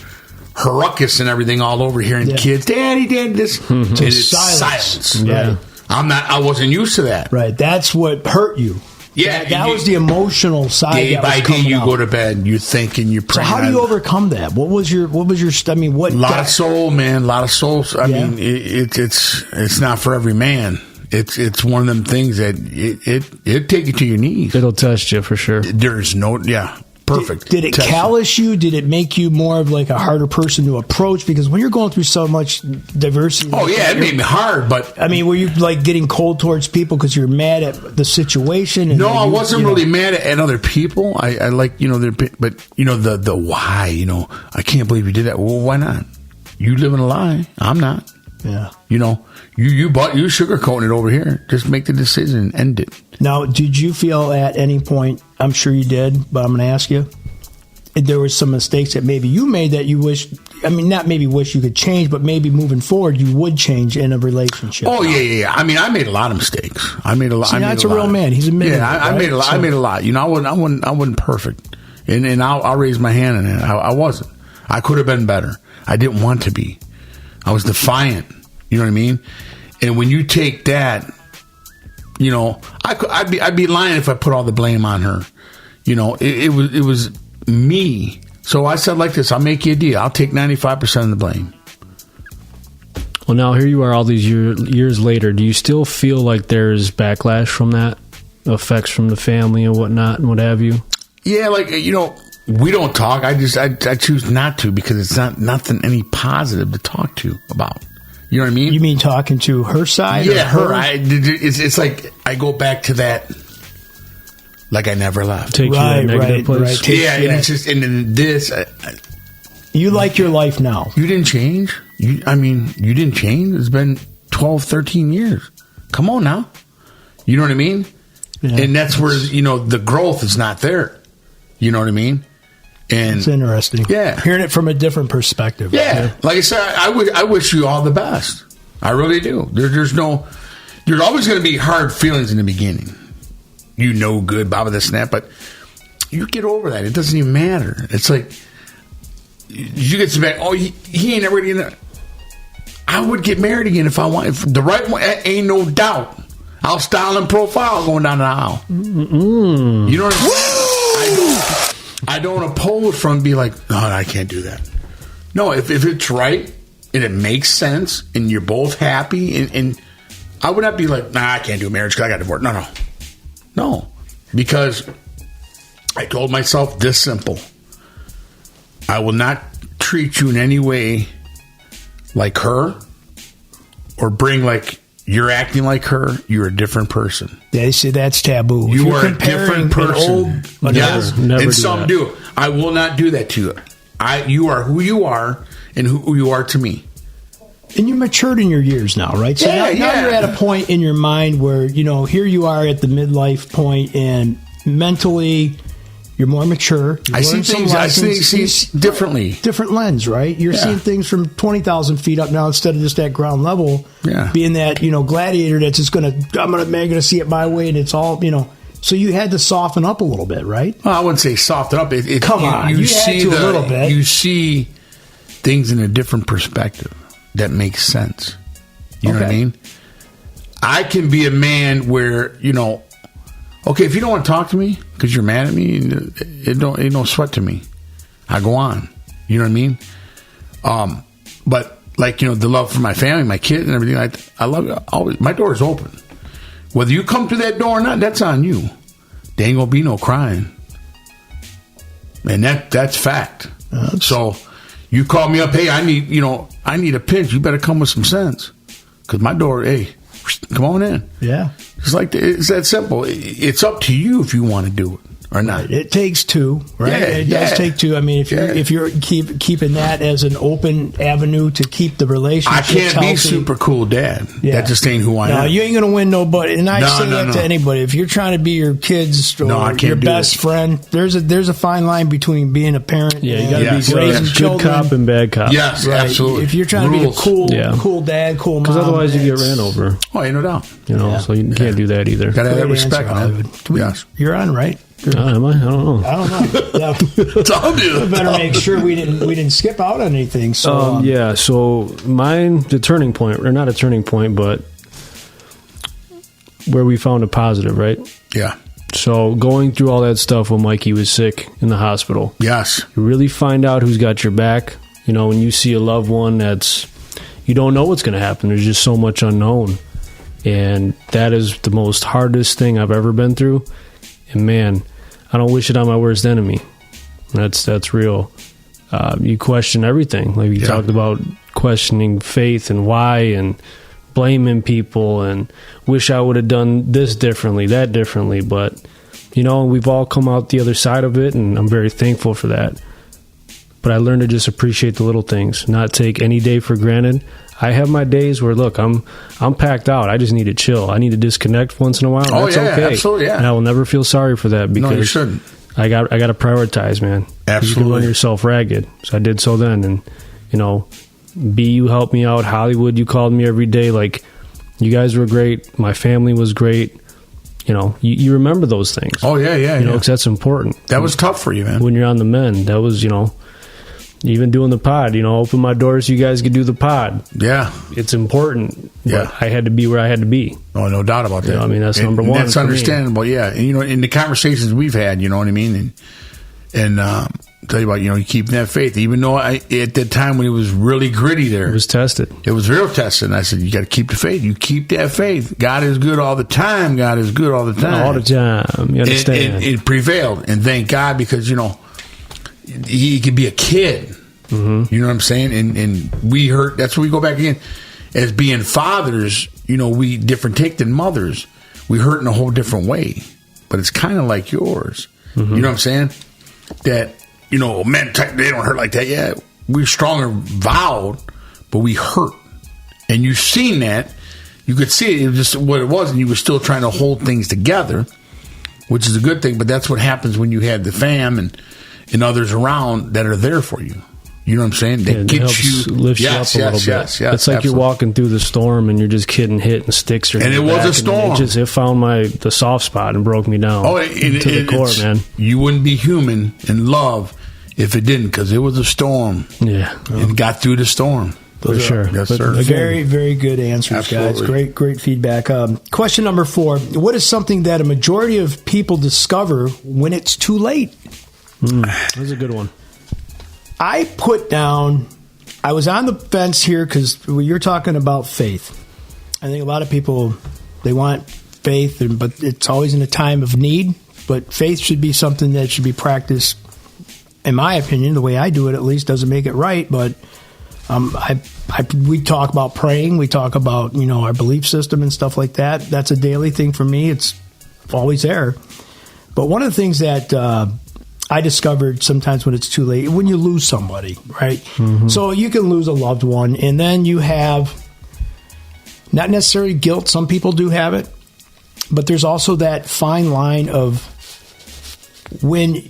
ruckus and everything all over hearing kids, Daddy, this. To it's silence. Yeah. I wasn't used to that. Right. That's what hurt you. Yeah, that was the emotional side. Day that by was day, you out. go to bed, you're thinking, you're praying. So how do you overcome that? What was your? I mean, what? A lot of soul, man. A lot of souls. I mean, it's not for every man. It's one of them things that it take you to your knees. It'll test you for sure. There's no perfect. Did it callous you? Did it make you more of like a harder person to approach? Because when you're going through so much diversity, it made me hard. But I mean, were you like getting cold towards people because you're mad at the situation? And no, I wasn't really mad at other people. I like but the why. I can't believe you did that. Well, why not? You live in a lie. I'm not. Yeah. You sugarcoating it over here. Just make the decision and end it. Now, did you feel at any point, I'm sure you did, but I'm going to ask you, there were some mistakes that maybe you made that you wish, not maybe wish you could change, but maybe moving forward you would change in a relationship? Oh, yeah. I mean, I made a lot of mistakes. I made a lot. That's a real man. He's admitted. Yeah, I made a lot. I made a lot. I wasn't perfect. And I'll raise my hand in it. I wasn't. I could have been better. I didn't want to be. I was defiant. You know what I mean? And when you take that, I'd be lying if I put all the blame on her. It was me So I said like this, I'll make you a deal. I'll take 95% of the blame. Well, now here you are all these years later. Do you still feel like there's backlash from that? Effects from the family and whatnot and what have you? Yeah, like, we don't talk. I choose not to because it's nothing any positive to talk to about. You know what I mean? You mean talking to her side? Yeah, or her. It's like I go back to that, like I never left. Take you to a negative place. Right. And it's just, and then this. You like your life now. You didn't change. You didn't change. It's been 12, 13 years. Come on now. You know what I mean? Yeah, and that's where, the growth is not there. You know what I mean? And it's interesting. Yeah. Hearing it from a different perspective. Yeah. Like I said, I wish you all the best. I really do. There's always going to be hard feelings in the beginning. Good, Bob, this and that, but you get over that. It doesn't even matter. It's like, you get some back, he ain't ever getting there. I would get married again if I want. If the right one, ain't no doubt. I'll style and profile going down the aisle. Mm-mm. You know what I'm saying? I don't oppose from be like, no, I can't do that. No, if it's right and it makes sense and you're both happy, and I would not be like, nah, I can't do marriage because I got divorced. No. Because I told myself this simple. I will not treat you in any way like her or bring like you're acting like her. You're a different person. They say that's taboo. You are a different person. Yes, never and do some that. do. I will not do that to you. You are who you are and who you are to me. And you matured in your years now, right? So now you're at a point in your mind where, here you are at the midlife point and mentally you're more mature. I see things differently. Different lens, right? You're seeing things from 20,000 feet up now instead of just at ground level. Yeah. Being that, gladiator that's just I'm going to see it my way and it's all, So you had to soften up a little bit, right? Well, I wouldn't say soften up. Come on, you had to a little bit. You see things in a different perspective that makes sense. You know what I mean? I can be a man where, okay, if you don't want to talk to me because you're mad at me, it don't sweat to me. I go on. You know what I mean? But like, the love for my family, my kids and everything, I love it. Always, my door is open. Whether you come to that door or not, that's on you. There ain't gonna be no crying. And that's fact. So you call me up, hey, I need a pinch. You better come with some sense. Because my door, hey, come on in. Yeah. It's that simple. It's up to you if you want to do it or not. Right. It takes two, right? Yeah, it does take two. I mean, if you're keeping that as an open avenue to keep the relationship, I can't healthy, be super cool dad. Yeah. That just ain't who I am. No, you ain't gonna win nobody. And I say that to anybody. If you're trying to be your kids or your best friend, there's a fine line between being a parent. Yeah, you and got to be raising children. Good cop and bad cop. Yes, right. absolutely. If you're trying to be a cool dad, cool mom, because otherwise you get ran over. Oh, ain't no doubt. So you can't do that either. Got to have that respect, man. Yes, you're on, right? Am I? I don't know. Yeah. We better make sure we didn't skip out on anything. So So mine, the turning point, or not a turning point, but where we found a positive, right? Yeah. So going through all that stuff when Mikey was sick in the hospital. Yes. You really find out who's got your back. When you see a loved one you don't know what's going to happen. There's just so much unknown. And that is the most hardest thing I've ever been through. And man, I don't wish it on my worst enemy. That's real. You question everything. Like you talked about questioning faith and why and blaming people and wish I would have done this differently, that differently. But, we've all come out the other side of it, and I'm very thankful for that. But I learned to just appreciate the little things, not take any day for granted. I have my days where, look, I'm packed out. I just need to chill. I need to disconnect once in a while. That's okay. Absolutely, yeah. And I will never feel sorry for that because no, you shouldn't. I got to prioritize, man. Absolutely. You can run yourself ragged. So I did so then. And, you helped me out. Hollywood, you called me every day. Like, you guys were great. My family was great. You remember those things. Oh, yeah. Because that's important. That was tough for you, man. When you're on the men, that was, even doing the pod, open my doors so you guys could do the pod. Yeah. It's important. Yeah. But I had to be where I had to be. Oh, no doubt about that. That's number one. That's understandable, yeah. And, in the conversations we've had, you know what I mean? And tell you about, you keeping that faith. Even though at that time when it was really gritty there. It was tested. It was real tested. And I said, you got to keep the faith. You keep that faith. God is good all the time. God is good all the time. All the time. You understand? It prevailed. And thank God because, he could be a kid. Mm-hmm. You know what I'm saying? And we hurt. That's where we go back again. As being fathers, we different take than mothers. We hurt in a whole different way. But it's kind of like yours. Mm-hmm. You know what I'm saying? That, men, they don't hurt like that. Yeah, we're stronger vowed, but we hurt. And you've seen that. You could see it. It was just what it was, and you were still trying to hold things together, which is a good thing. But that's what happens when you have the fam and others around that are there for you. You know what I'm saying? That gets you, lifts you up a little bit. Yes, it's like you're walking through the storm and you're just getting hit and sticks. And it was a storm. It found the soft spot and broke me down to the core, man. You wouldn't be human in love if it didn't, because it was a storm. Yeah, and got through the storm. For sure. Yes, sir. Very, very good answers, Absolutely. guys. Great feedback. Question number 4. What is something that a majority of people discover when it's too late? That's a good one. I put down, I was on the fence here because you're talking about faith. I think a lot of people, they want faith, but it's always in a time of need. But faith should be something that should be practiced, in my opinion, the way I do it at least, doesn't make it right. But we talk about praying. We talk about, our belief system and stuff like that. That's a daily thing for me. It's always there. But one of the things that I discovered sometimes when it's too late, when you lose somebody, right? Mm-hmm. So you can lose a loved one, and then you have not necessarily guilt. Some people do have it, but there's also that fine line of when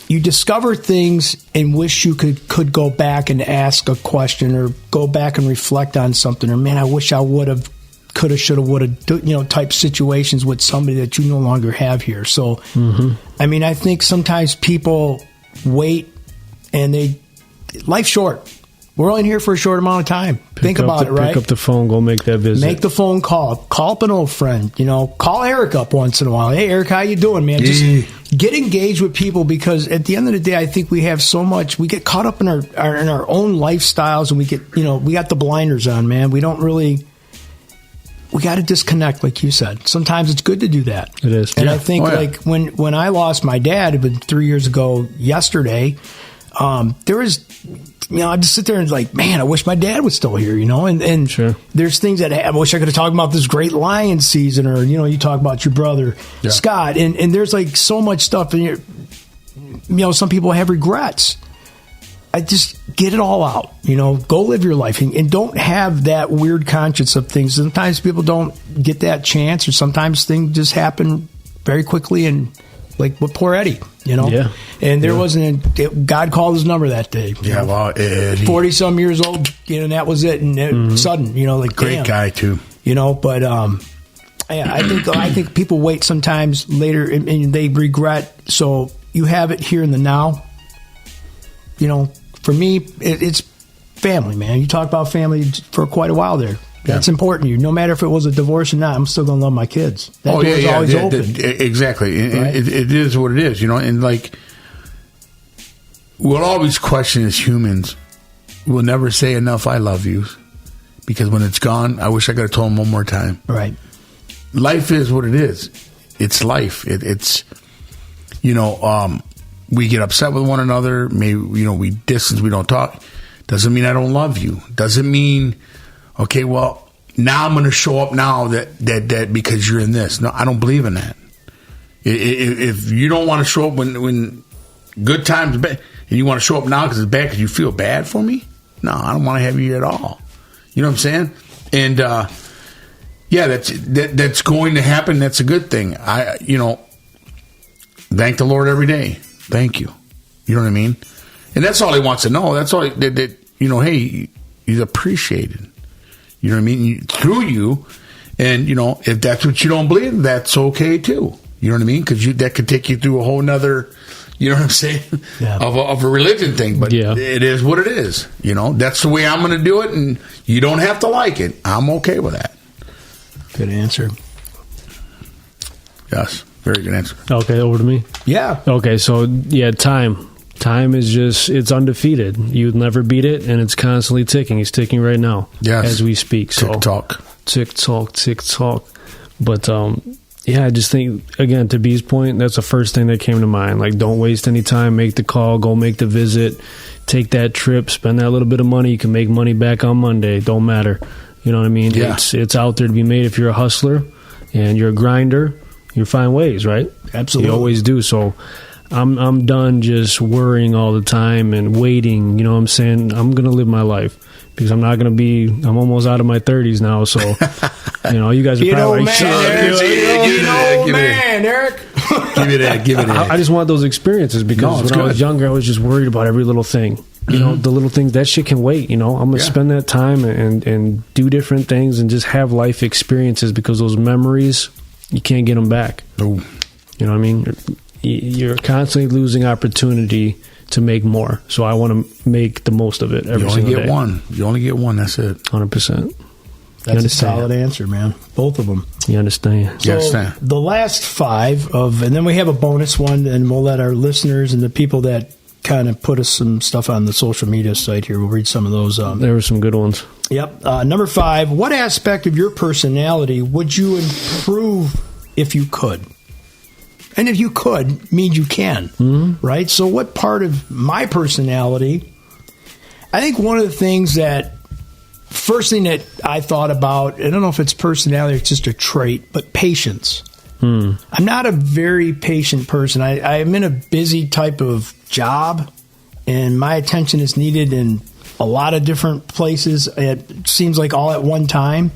you discover things and wish you could go back and ask a question or go back and reflect on something, or man, I wish I would have, coulda, shoulda, woulda, type situations with somebody that you no longer have here. So, I think sometimes people wait and life's short. We're only here for a short amount of time. Think about it, right? Pick up the phone, go make that visit. Make the phone call. Call up an old friend. Call Eric up once in a while. Hey, Eric, how you doing, man? Just get engaged with people, because at the end of the day, I think we have so much. We get caught up in our own lifestyles, and we get, we got the blinders on, man. We don't really. We got to disconnect, like you said. Sometimes it's good to do that. It is. And I think like when I lost my dad, it was 3 years ago yesterday, there was, I just sit there and like, man, I wish my dad was still here, and sure. There's things that I wish I could have talked about this great lion season, or, you talk about your brother, Scott, and there's like so much stuff, and some people have regrets. I just get it all out, go live your life and don't have that weird conscience of things. Sometimes people don't get that chance, or sometimes things just happen very quickly, and like with poor Eddie, Yeah. And there wasn't, God called his number that day. Yeah, well, Eddie. 40 some years old, and that was it. And sudden, like, great damn. guy too. But, I think people wait sometimes later and they regret. So you have it here in the now, For me, it's family, man. You talk about family for quite a while there. That's important to you. No matter if it was a divorce or not, I'm still going to love my kids. That door is always open. Exactly. Right? It is what it is, and like, we'll always question as humans. We'll never say enough, I love you, because when it's gone, I wish I could have told them one more time. Right. Life is what it is. It's life. It's, we get upset with one another. Maybe, we distance, we don't talk. Doesn't mean I don't love you. Doesn't mean, okay, well, now I'm going to show up now that because you're in this. No, I don't believe in that. If you don't want to show up when good times are bad, and you want to show up now because it's bad because you feel bad for me, no, I don't want to have you at all. You know what I'm saying? And, that's going to happen. That's a good thing. Thank the Lord every day. Thank you. You know what I mean? And that's all he wants to know. That's all hey, he's appreciated. You know what I mean? Through you. And, if that's what you don't believe, that's okay too. You know what I mean? Because that could take you through a whole nother, you know what I'm saying? Yeah. Of a religion thing. But it is what it is. That's the way I'm going to do it. And you don't have to like it. I'm okay with that. Good answer. Yes. Very good answer. Okay, over to me. Yeah. Okay, so time. Time is it's undefeated. You'd never beat it, and it's constantly ticking. It's ticking right now as we speak. So tick tock. But I just think, again, to B's point, that's the first thing that came to mind. Like, don't waste any time. Make the call. Go make the visit. Take that trip. Spend that little bit of money. You can make money back on Monday. Don't matter. You know what I mean? Yeah. It's out there to be made. If you're a hustler and you're a grinder, you find ways, right? Absolutely. You always do. So I'm done just worrying all the time and waiting. You know what I'm saying? I'm going to live my life because I'm not going to I'm almost out of my 30s now. So, you guys are probably like, Eric. Give it that. I just want those experiences because when I was younger, I was just worried about every little thing. You know, the little things, that shit can wait. I'm going to spend that time and do different things and just have life experiences because those memories, you can't get them back. No. You know what I mean? You're constantly losing opportunity to make more. So I want to make the most of it every single day. You only get one. That's it. 100%. That's a solid answer, man. Both of them. You understand? So the last 5 and then we have a bonus one, and we'll let our listeners and the people that kind of put us some stuff on the social media site here. We'll read some of those. There were some good ones. Yep. Number 5, what aspect of your personality would you improve if you could? And if you could, means you can, right? So what part of my personality, I think one of the things first thing that I thought about, I don't know if it's personality or it's just a trait, but patience. I'm not a very patient person. I am in a busy type of job, and my attention is needed in a lot of different places. It seems like all at one time.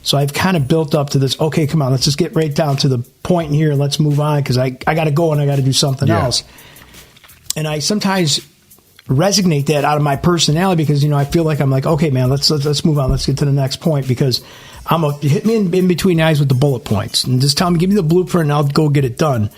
So I've kind of built up to this, okay, come on, let's just get right down to the point here and let's move on because I got to go and I got to do something else. And I sometimes resonate that out of my personality because, I feel like I'm like, okay, man, let's move on. Let's get to the next point because hit me in between the eyes with the bullet points and just tell me, give me the blueprint and I'll go get it done.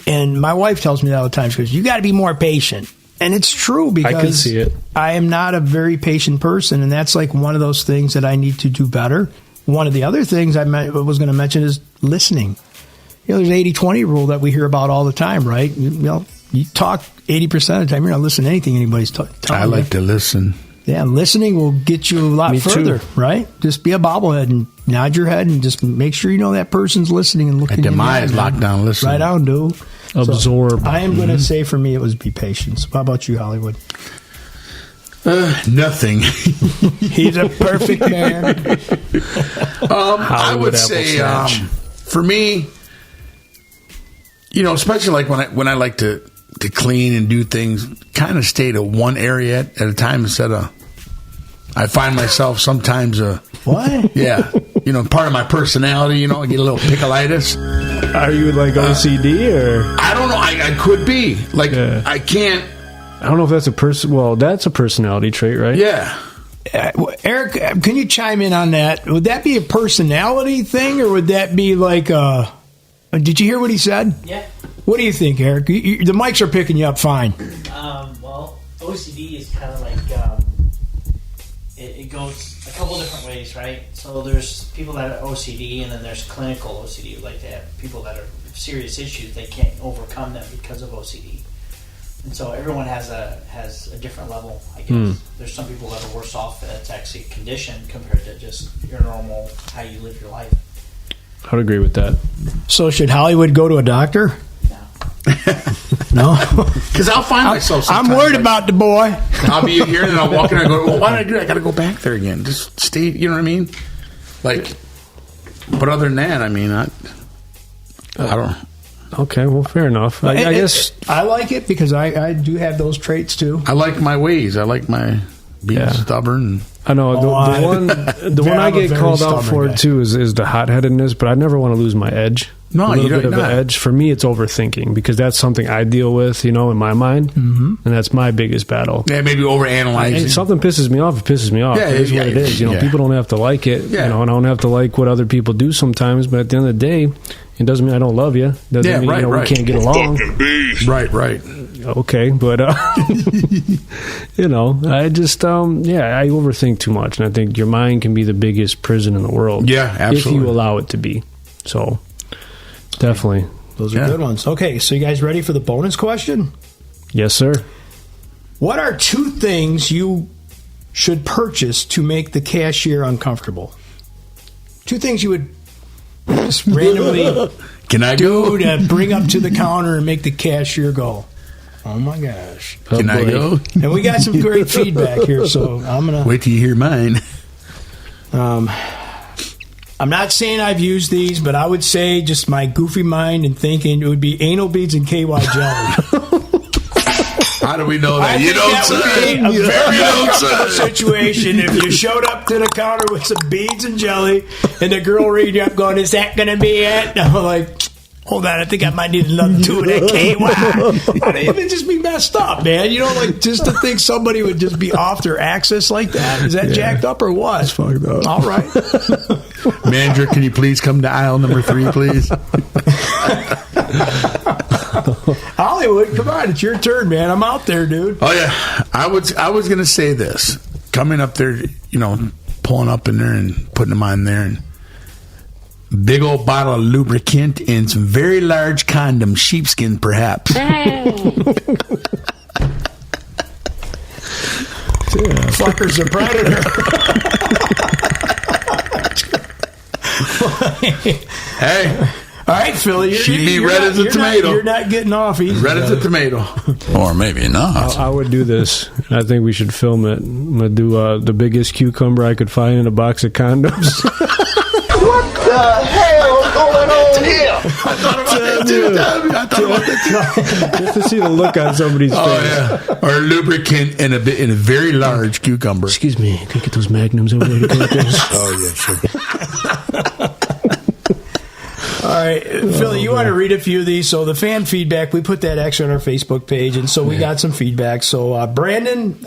And my wife tells me that all the time. She goes, you got to be more patient. And it's true because I can see it. I am not a very patient person, and that's like one of those things that I need to do better. One of the other things I was going to mention is listening. There's an 80-20 rule that we hear about all the time, right? You talk 80% of the time. You're not listening to anything anybody's telling you. I like to listen. Yeah, listening will get you a lot further, right? Just be a bobblehead and nod your head and just make sure you know that person's listening and looking. And my eyes locked down listening. Right on, dude. Absorb. So I am going to say for me it was be patient. So how about you, Hollywood? Nothing. He's a perfect man. I would say for me, especially like when I like to clean and do things, kind of stay to one area at a time instead of. I find myself sometimes what? Yeah, part of my personality. I get a little pickleitis. Are you like OCD or? I don't know. I could be like I can't. I don't know if that's a person. Well, that's a personality trait, right? Yeah. Eric, can you chime in on that? Would that be a personality thing, or would that be like a? Did you hear what he said? Yeah. What do you think, Eric? The mics are picking you up fine. Well, OCD is kind of like it goes a couple different ways, right? So there's people that are OCD, and then there's clinical OCD, like they have people that are serious issues they can't overcome them because of OCD. And so everyone has a different level, I guess. There's some people that are worse off that's actually a condition compared to just your normal how you live your life. I would agree with that. So should Hollywood go to a doctor? No, because I'll find myself. I'm worried about the boy. I'll be here and I'll walk in and I go, well, why did I do that? I got to go back there again. Just stay. You know what I mean? Like, but other than that, I mean, I don't. Okay, well, fair enough. I guess I like it because I do have those traits too. I like my ways. I like my being stubborn. I know the one I get called out for too is the hot-headedness, but I never want to lose my edge. No, a little bit of an edge. For me, it's overthinking because that's something I deal with, in my mind, and that's my biggest battle. Yeah, maybe overanalyzing. And something pisses me off. It pisses me off. Yeah, it is what it is. People don't have to like it. Yeah. And I don't have to like what other people do sometimes. But at the end of the day, it doesn't mean I don't love you. Doesn't mean we can't get along. Right. Okay, but I just I overthink too much, and I think your mind can be the biggest prison in the world. Yeah, absolutely. If you allow it to be. So definitely, those are good ones. Okay, so you guys ready for the bonus question? Yes, sir. What are 2 things you should purchase to make the cashier uncomfortable? 2 things you would just randomly Can I go? to bring up to the counter and make the cashier go, oh my gosh. Can I go? And we got some great feedback here, so I'm going to... Wait till you hear mine. I'm not saying I've used these, but I would say just my goofy mind and thinking it would be anal beads and KY jelly. How do we know that? I You think don't that would say. be a very You don't uncomfortable say. situation if you showed up to the counter with some beads and jelly, and the girl reading up going, "Is that going to be it?" And I'm like, hold on, I think I might need another 2 of that KY. I mean, it would just be messed up, man. You know, like just to think somebody would just be off their axis like that. Is that jacked up or what? It's fucked up. All right. Manager, can you please come to aisle number 3, please? Hollywood, come on, it's your turn, man. I'm out there, dude. Oh yeah, I was going to say this. Coming up there, you know, pulling up in there and putting them on there, and big old bottle of lubricant and some very large condom, sheepskin perhaps. Fucker's a predator. Hey, All right, Philly. She'd be red as a tomato. You're not getting off easy. red as a tomato. Or maybe not. I would do this. I think we should film it. I'm going to do the biggest cucumber I could find in a box of condoms. What the hell is going on here? I thought about that too. I thought about that too. Just to see the look on somebody's face. Oh yeah, or lubricant in a very large cucumber. Excuse me, can I get those magnums over there to cook this? Oh yeah, sure. All right, Philly, you want to read a few of these? So the fan feedback, we put that actually on our Facebook page, and so we got some feedback. So Brandon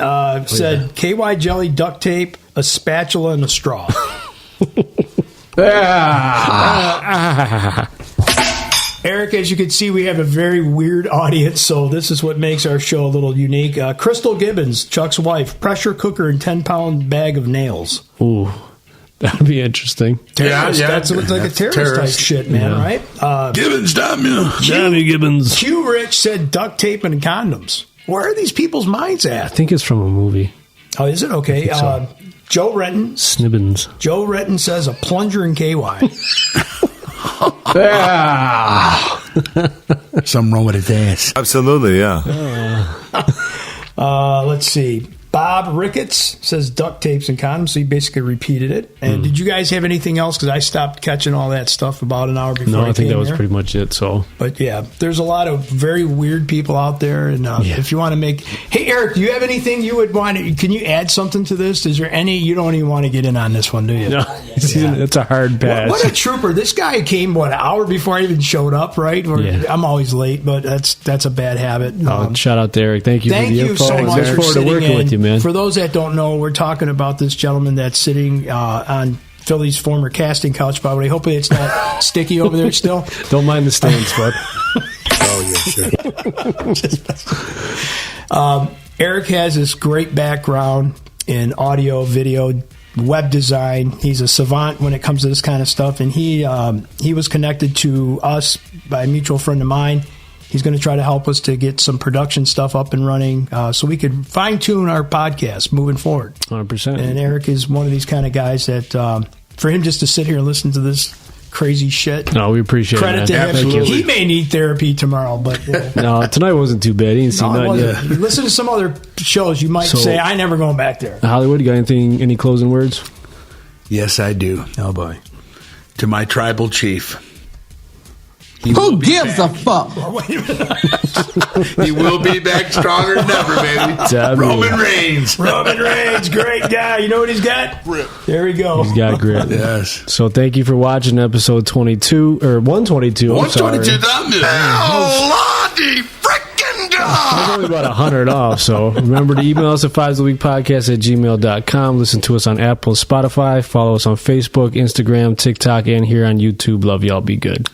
said KY jelly, duct tape, a spatula, and a straw. Eric, as you can see, we have a very weird audience, so this is what makes our show a little unique. Crystal Gibbons, Chuck's wife, pressure cooker and 10-pound bag of nails. Ooh, that'd be interesting. Terrorist. Yeah, That looks like a terrorist terrorist. type shit, man, right? Gibbons, damn you. Johnny Gibbons. Q Rich said duct tape and condoms. Where are these people's minds I at? think it's from a movie. Oh, is it? Okay. think so. Joe Renton. Snibbins. Joe Renton says a plunger in KY. Something wrong with his ass. Absolutely, yeah. Let's see. Bob Ricketts says duct tapes and condoms. So he basically repeated it. And did you guys have anything else? Because I stopped catching all that stuff about an hour before. No, I think came that was here. pretty much it. So, But yeah, there's a lot of very weird people out there. And if you want to make, hey Eric, do you have anything you would want to? Can you add something to this? Is there any? You don't even want to get in on this one, do you? no, it's a hard pass. What a trooper! This guy came an hour before I even showed up. Right? Yeah. I'm always late, but that's a bad habit. Shout out to Eric. Thank you for the you info. so much Look for forward to sitting working in. with you, man. For those that don't know, we're talking about this gentleman that's sitting on Philly's former casting couch. By the way, hopefully it's not sticky over there still. Don't mind the stains, bud. Oh yeah, sure. Eric has this great background in audio, video, web design. He's a savant when it comes to this kind of stuff, and he was connected to us by a mutual friend of mine. He's going to try to help us to get some production stuff up and running so we could fine-tune our podcast moving forward. 100%. And Eric is one of these kind of guys that, for him just to sit here and listen to this crazy shit, No, we appreciate credit it. to man. him. Thank you. He may need therapy tomorrow, but No, tonight wasn't too bad. He didn't see no, it nothing wasn't. yet. You listen to some other shows, you might So- say, I never going back there. Hollywood, you got any closing words? Yes, I do. Oh, boy. To my tribal chief. Who gives a fuck? He will be back stronger than ever, baby. W. Roman Reigns. Roman Reigns, great guy. You know what he's got? There we go. He's got grit. Yes. So thank you for watching episode 22, or 122. I'm sorry. 122. Oh, Lordy frickin' God. There's only about 100 off, so remember to email us at 5stheweekpodcast@gmail.com. Listen to us on Apple and Spotify. Follow us on Facebook, Instagram, TikTok, and here on YouTube. Love y'all. Be good.